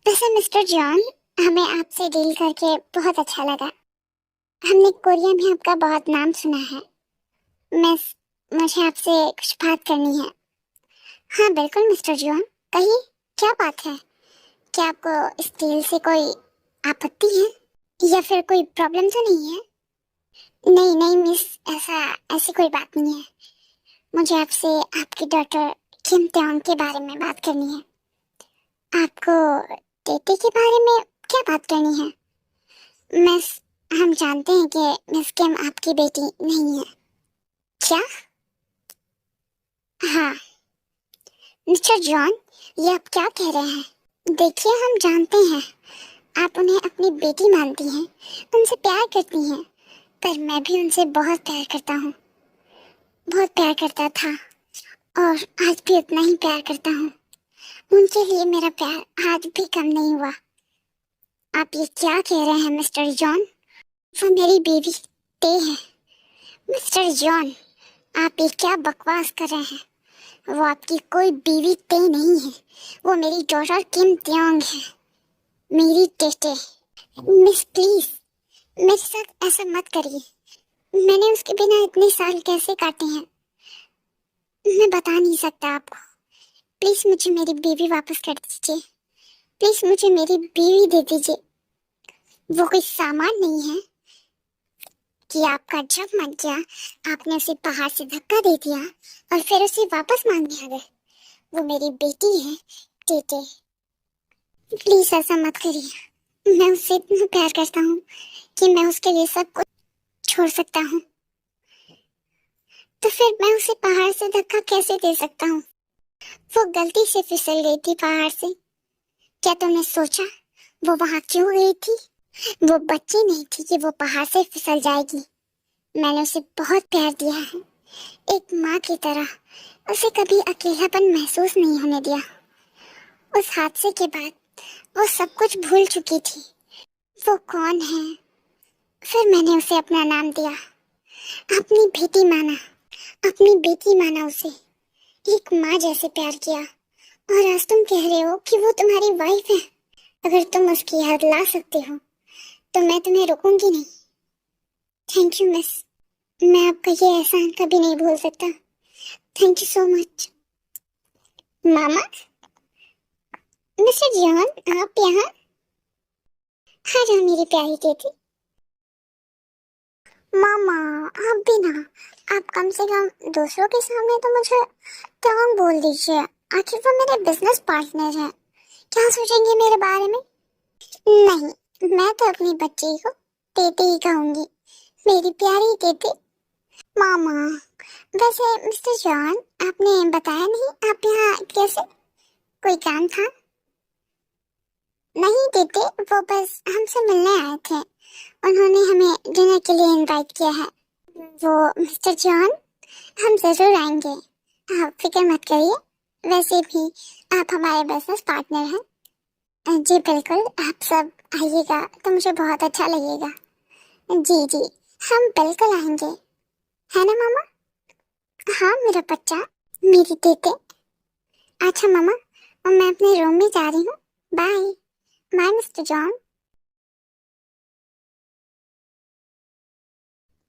वैसे मिस्टर जॉन, हमें आपसे डील करके बहुत अच्छा लगा। हमने कोरिया में आपका बहुत नाम सुना है। मिस, मुझे आपसे कुछ बात करनी है। हाँ बिल्कुल मिस्टर जॉन, कहिए, क्या बात है? क्या आपको इस डील से कोई आपत्ति है या फिर कोई प्रॉब्लम तो नहीं है? नहीं नहीं मिस, ऐसी कोई बात नहीं है। मुझे आपसे आपकी डॉटर किम त्योंग के बारे में बात करनी है। आपको टेटे के बारे में क्या बात करनी है? मिस, हम जानते हैं कि मिस किम आपकी बेटी नहीं है। क्या? हाँ। मिस्टर जॉन, ये आप क्या कह रहे हैं? देखिए, हम जानते हैं आप उन्हें अपनी बेटी मानती हैं, उनसे प्यार करती हैं, पर मैं भी उनसे बहुत प्यार करता हूँ। बहुत प्यार करता था और आज भी उतना ही प्यार करता हूँ। उनके लिए मेरा प्यार आज भी कम नहीं हुआ। आप ये क्या कह रहे हैं मिस्टर जॉन? वो मेरी बेबी ते है। मिस्टर जॉन, आप ये क्या बकवास कर रहे हैं? वो आपकी कोई बीवी ते नहीं है। वो मेरी डॉटर किम त्योंग है, मेरी टेटे। मिस प्लीज, मेरे साथ ऐसा मत करिए। मैंने उसके बिना इतने साल कैसे काटे हैं, मैं बता नहीं सकता आपको। प्लीज मुझे मेरी बीवी वापस कर दीजिए। प्लीज मुझे मेरी बीवी दे दीजिए। वो कोई सामान नहीं है कि आपका जब मन किया आपने उसे पहाड़ से धक्का दे दिया और फिर उसे वापस मांगने आ गए। वो मेरी बेटी है टेटे। प्लीज ऐसा मत करिए। मैं उससे इतना प्यार करता हूँ कि मैं उसके लिए सब कुछ छोड़ सकता हूँ। तो फिर मैं उसे पहाड़ से धक्का कैसे दे सकता हूँ? वो गलती से फिसल गई थी पहाड़ से। क्या तुमने सोचा वो वहां क्यों गई थी? वो बच्ची नहीं थी कि वो पहाड़ से फिसल जाएगी। मैंने उसे बहुत प्यार दिया है, एक माँ की तरह। उसे कभी अकेलापन महसूस नहीं होने दिया। उस हादसे के बाद वो सब कुछ भूल चुकी थी। वो कौन है? फिर मैंने उसे अपना नाम दिया, अपनी बेटी माना, अपनी बेटी माना उसे, एक माँ जैसे प्यार किया। और आज तुम कह रहे हो कि वो तुम्हारी वाइफ है। अगर तुम उसकी याद ला सकते हो तो मैं तुम्हें रोकूंगी नहीं। थैंक यू मिस, मैं आपका ये एहसान कभी नहीं भूल सकता। Thank you so much. Mama, mister John, आप यहाँ? हाँ जाओ मेरी प्यारी बेटी। मामा, आप भी ना, आप कम से कम दूसरों के सामने तो मुझे टॉम बोल दीजिए। आखिर वो मेरे बिजनेस पार्टनर हैं। क्या सोचेंगे मेरे बारे में? नहीं, मैं तो अपनी बच्ची को बेटी ही कहूंगी, मेरी प्यारी बेटी। मामा, वैसे मिस्टर जॉन, आपने बताया नहीं आप यहाँ कैसे? कोई काम था? नहीं बेटे, वो बस हमसे मिलने आए थे। उन्होंने हमें डिनर के लिए इनवाइट किया है। वो मिस्टर जॉन, हम जरूर आएंगे, आप फिक्र मत करिए। वैसे भी आप हमारे बिजनेस पार्टनर हैं। जी बिल्कुल, आप सब आइएगा तो मुझे बहुत अच्छा लगेगा। जी जी, हम बिल्कुल आएंगे, है ना मामा? हाँ मेरा बच्चा, मेरी बेटे। अच्छा मामा, अब मैं अपने रूम में जा रही हूँ। Bye bye Mister John.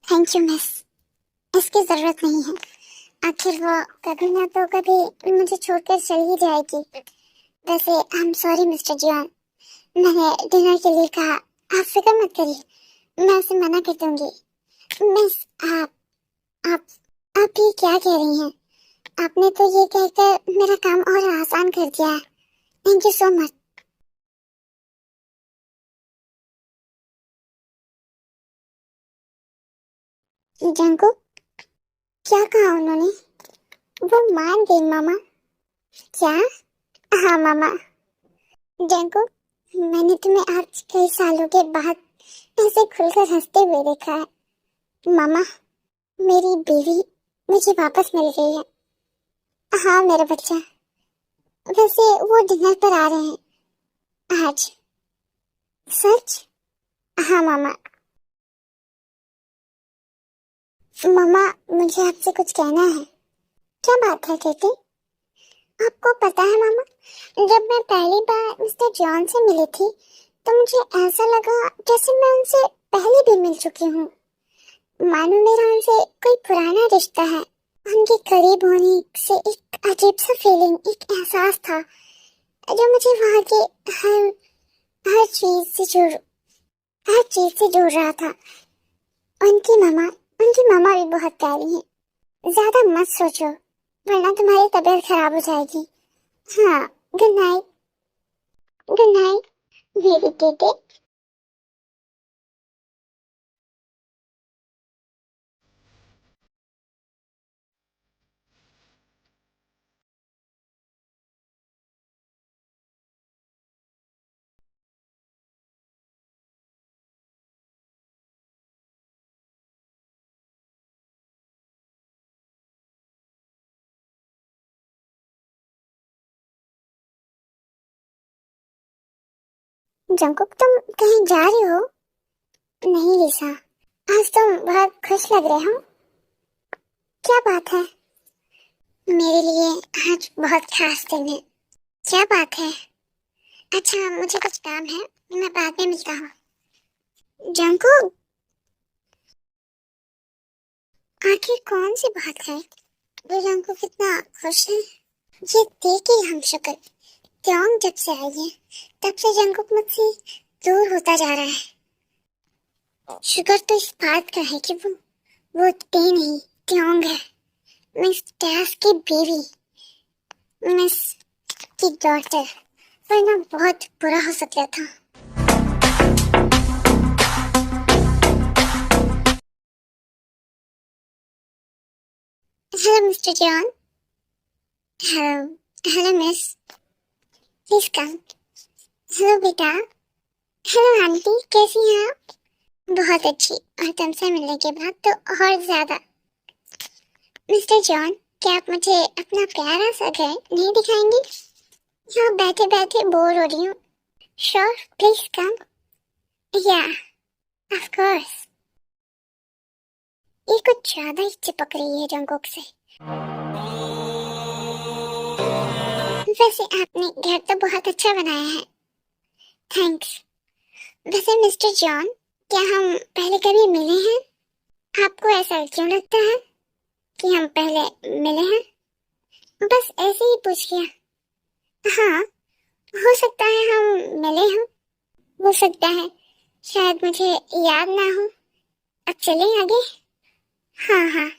Thank you miss, इसकी जरूरत नहीं है। आखिर वो कभी ना तो कभी मुझे छोड़कर चली ही जाएगी। वैसे आई एम सॉरी मिस्टर जॉन, मैंने डिनर के लिए कहा। आप फिक्र मत करिए, मैं उसे मना कर दूंगी। मिस, आप आप ये क्या कह रही हैं? आपने तो ये कहकर मेरा काम और आसान कर दिया है। Thank you so much. Junko, क्या कहा उन्होंने? वो मान गई मामा। क्या? हाँ मामा। जंको, मैंने तुम्हें आज कई सालों के बाद ऐसे खुलकर हंसते हुए देखा है। मामा, मेरी बीवी मुझे वापस मिल गई है। हाँ मेरा बच्चा। वैसे वो डिनर पर आ रहे हैं आज। सच? हाँ मामा। मामा, मुझे आपसे कुछ कहना है। क्या बात है बेटे? आपको पता है मामा, जब मैं पहली बार मिस्टर जॉन से मिली थी तो मुझे ऐसा लगा जैसे मैं उनसे पहले भी मिल चुकी हूँ। मानो मेरा उनसे कोई पुराना रिश्ता है। उनके करीब होने से एक अजीब सा फीलिंग, एक एहसास था जो मुझे वहाँ के हर हर चीज से जुड़ हर चीज से जुड़ रहा था। उनकी मामा भी बहुत प्यारी है। ज्यादा मत सोचो वरना तुम्हारी तबीयत खराब हो जाएगी। हाँ, गुड नाइट। गुड नाइट मेरी बेटे। जंकुक, तुम कहीं जा रही हो? नहीं लिसा, आज तुम बहुत खुश लग रहे हो। क्या बात है? मेरे लिए आज बहुत खास दिन है। क्या बात है? अच्छा, मुझे कुछ काम है, मैं बाद में मिलता हूँ। जंकुक, आखिर कौन सी बात है? वो जंकुक कितना खुश है। ये देख ही हम शक्ल, त्योंग जब से आई है तब से जंकुक मुझसे दूर होता जा रहा है। शुक्र तो इस बात का है कि वो ती नहीं, त्योंग है। मिस टैस की बीवी, मिस की डॉटर। वरना बहुत बुरा हो सकता था। Hello mister John. Hello. Hello miss, please come. Hello बेटा। हेलो आंटी, कैसी हैं आप? बहुत अच्छी, और तुमसे मिलने के बाद तो और ज्यादा। मिस्टर जॉन, क्या आप मुझे अपना प्यारा सा घर नहीं दिखाएंगे? यहाँ बैठे बैठे बोर हो रही हूँ। Sure, please come. या, ऑफ कोर्स। ये कुछ ज्यादा ही चिपक रही है जंगकोक से। वैसे आपने घर तो बहुत अच्छा बनाया है। थैंक्स। वैसे मिस्टर जॉन, क्या हम पहले कभी मिले हैं? आपको ऐसा क्यों लगता है कि हम पहले मिले हैं? बस ऐसे ही पूछ लिया। हाँ, हो सकता है हम मिले हों। हो सकता है शायद मुझे याद ना हो। अब चलें आगे। हाँ हाँ।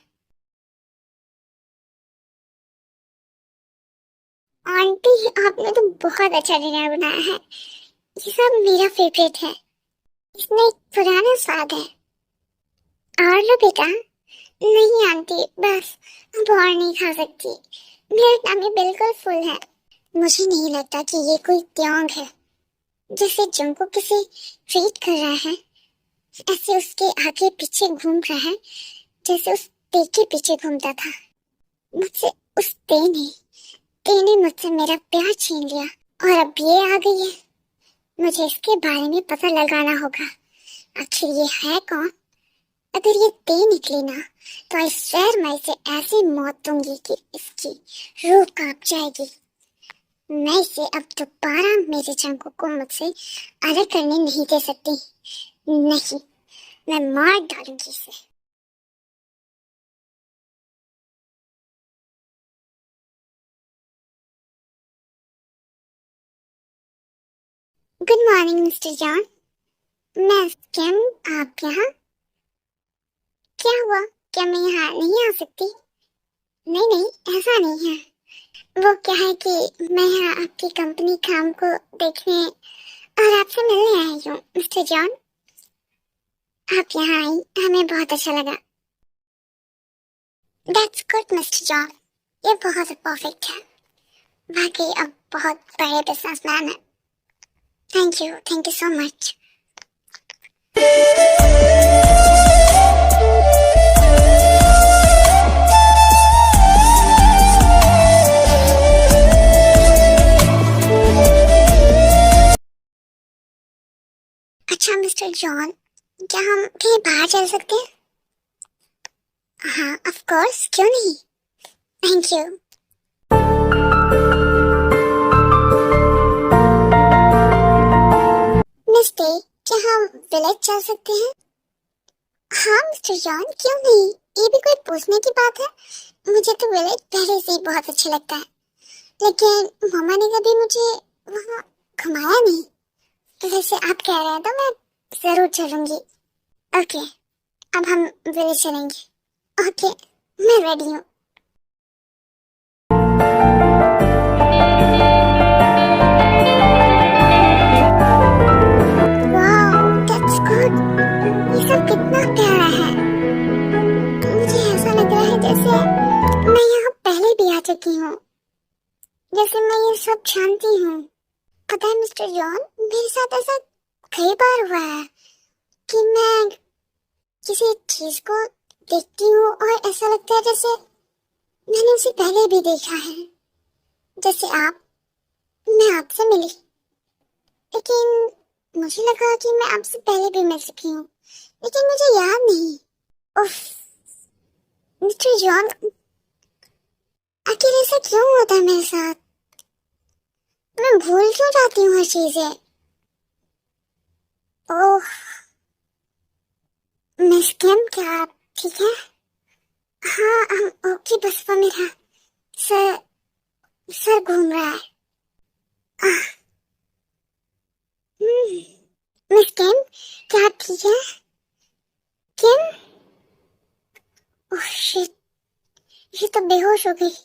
आंटी, आपने तो बहुत अच्छा डिनर बनाया है। ये सब मेरा फेवरेट है। इसमें एक पुराना स्वाद है। और लो बेटा। नहीं आंटी, बस अब और नहीं खा सकती। मेरा टमी बिल्कुल फुल है। मुझे नहीं लगता कि ये कोई त्योंग है जिसे जंको किसी ट्रीट कर रहा है। ऐसे उसके आगे पीछे घूम रहा है जैसे उस ते के पीछे घूमता था। मुझसे उस ते ने मुझसे मेरा प्यार छीन लिया और अब ये आ गई है। मुझे इसके बारे में पता लगाना होगा। आखिर ये है कौन? अगर ये ते निकली ना तो आई स्वेयर मैं इसे ऐसी मौत दूंगी कि इसकी रूह कांप जाएगी। मैं इसे अब दोबारा मेरे जंगों को मुझसे अलग करने नहीं दे सकती। नहीं, मैं मार डालूंगी इसे। Good morning mister John. मैं किम, आप यहाँ? क्या हुआ? क्या मैं यहाँ नहीं आ सकती? नहीं नहीं, ऐसा नहीं है। वो क्या है कि मैं यहाँ आपकी कंपनी काम को देखने और आपसे मिलने आई हूँ मिस्टर जॉन। आप यहाँ आई, हमें बहुत अच्छा लगा। दैट्स गुड मिस्टर जॉन, ये बहुत परफेक्ट है। वाकई अब बहुत बड़े बिजनेसमैन है। Thank you so much. अच्छा मिस्टर जॉन, क्या हम कहीं बाहर चल सकते हैं? हाँ ऑफ कोर्स, क्यों नहीं। Thank you. मिस्टर, क्या हम विलेज चल सकते हैं? हाँ मिस्टर जॉन, क्यों नहीं। ये भी कोई पूछने की बात है। मुझे तो विलेज पहले से ही बहुत अच्छा लगता है, लेकिन मामा ने कभी मुझे वहाँ घुमाया नहीं। वैसे आप कह रहे हैं तो मैं जरूर चलूंगी। ओके, अब हम विलेज चलेंगे। ओके, मैं रेडी हूँ। Wow, that's good. ये सब कितना प्यारा है। मुझे ऐसा लग रहा है जैसे मैं यहाँ पहले भी आ चुकी हूँ, जैसे मैं ये सब जानती हूँ। पता है मिस्टर जॉन, मेरे साथ ऐसा कई बार हुआ है कि मैं किसी चीज को देखती हूँ और ऐसा लगता है जैसे मैंने उसे पहले भी देखा है। जैसे आप, मैं आपसे मिली, लेकिन मुझे लगा कि मैं आपसे पहले भी मिल चुकी हूँ, लेकिन मुझे याद नहीं। उफ, मिस्टर जॉन, आखिर ऐसा क्यों होता है मेरे साथ? मैं भूल क्यों जाती हूँ हर चीजें? ओह, मिस किम, क्या आप ठीक है? हाँ ओके, बस वो मेरा सर सर घूम रहा है। आह, मिस किम, क्या आप ठीक है? किम, ओह शिट, ये तो बेहोश हो गई।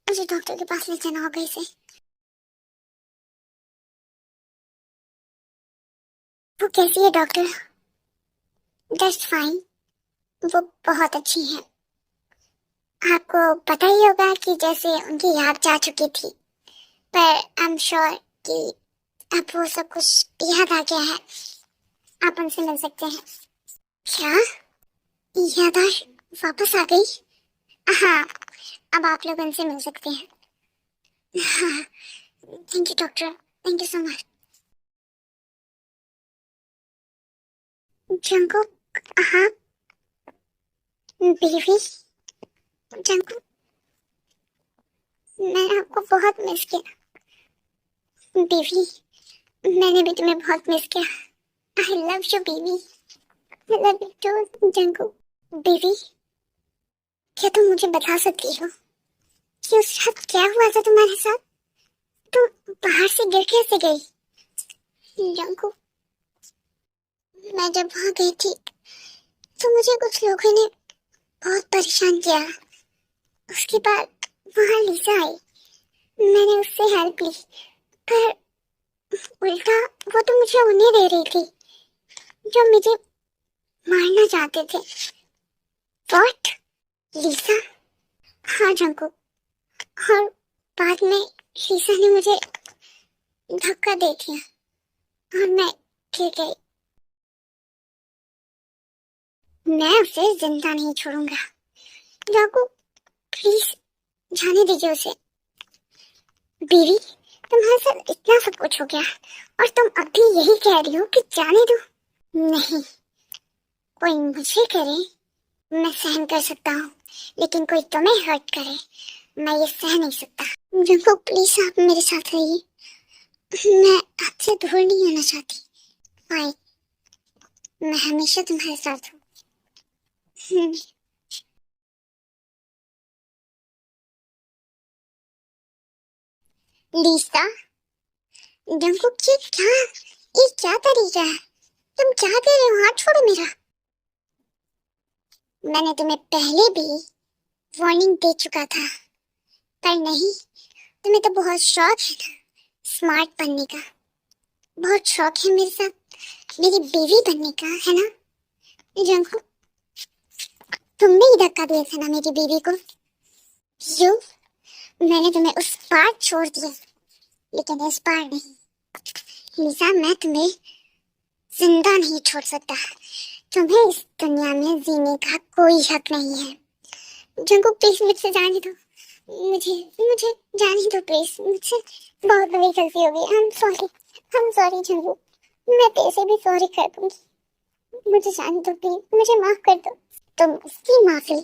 मुझे डॉक्टर के पास ले जाना होगा इसे। वो कैसी है डॉक्टर? जस्ट फाइन, वो बहुत अच्छी है। आपको पता ही होगा कि जैसे उनकी याद जा चुकी थी, पर आई एम श्योर कि अब वो सब कुछ याद आ गया है, आप उनसे मिल सकते हैं। क्या याददाश्त वापस आ गई? हाँ, अब आप लोग उनसे मिल सकते हैं। हाँ, thank you doctor, thank you so much. Jungkook, हाँ बेबी, जंकुक, मैंने आपको बहुत मिस किया बेबी, मैंने भी तुम्हें बहुत मिस किया। I love you baby, I love you too Jungkook. Baby, क्या तुम मुझे बता सकती हो कि उस रात क्या हुआ था तुम्हारे साथ? तुम बाहर से गिर कैसे गई? जंकुक, मैं जब वहां गई थी तो मुझे कुछ लोगों ने बहुत परेशान किया। उसके बाद वहां लिसा आई, मैंने उससे हेल्प ली, पर उल्टा वो तो मुझे उन्हें दे रही थी जो मुझे मारना चाहते थे। व्हाट? लिसा? हाँ जंकुक, और बाद में लिसा ने मुझे धक्का दे दिया और मैं गिर गई। मैं उसे जिंदा नहीं छोड़ूंगा। जंकुक, प्लीज जाने दीजिए उसे। बीवी, तुम्हारे साथ इतना सब कुछ हो गया और तुम अब भी यही कह रही हो कि जाने दो? नहीं, कोई मुझे करे मैं सहन कर सकता हूँ, लेकिन कोई तुम्हें हर्ट करे मैं ये सह नहीं सकता। जंकुक, प्लीज आप मेरे साथ रहिए, मैं आपसे दूर नहीं होना चाहती। फाइन, मैं हमेशा तुम्हारे साथ हूँ। लिसा, जंकुक, ये क्या तरीका है? तुम क्या दे रहे हो? हाथ छोड़ो मेरा। मैंने तुम्हें पहले भी वार्निंग दे चुका था, पर नहीं, तुम्हें तो बहुत शौक है ना स्मार्ट बनने का, बहुत शौक है मेरे साथ मेरी बीवी बनने का, है ना? जंकुक, तुमने ही धक्का दिया था ना मेरी बीवी को। क्यों? मैंने तुम्हें उस पार छोड़ दिया, लेकिन इस पार नहीं। लिसा, मैं तुम्हें जिंदा नहीं छोड़ सकता। तुम्हें इस दुनिया में जीने का कोई हक नहीं है। जंकुक, प्लीज मुझसे जाने दो, मुझे मुझे जाने दो प्लीज, मुझसे बहुत बड़ी गलती हो गई। आई एम सॉरी जंकुक, मैं तेरे से भी सॉरी कर दूंगी। मुझे जाने दो प्लीज, मुझे माफ कर दो। तुम इसकी माफी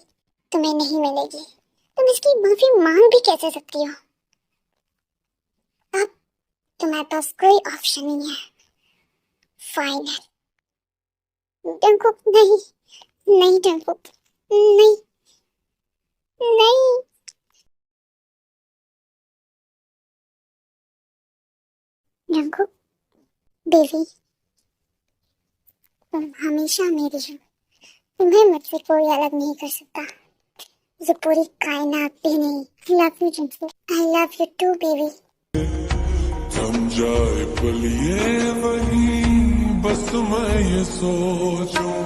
तुम्हें नहीं मिलेगी, तुम इसकी माफी मांग भी कैसे सकती हो? अब तुम्हारे पास कोई ऑप्शन नहीं है। फाइनल। जंकुक, नहीं नहीं जंकुक, नहीं नहीं। जंकुक बेबी, तुम हमेशा मेरी हो, तुम्हें मुझसे कोई अलग नहीं कर सकता, ये पूरी कायनात भी नहीं। I love you Jungkook, I love you too baby. थम जाए पल ये वही, बस मैं ये सोचूं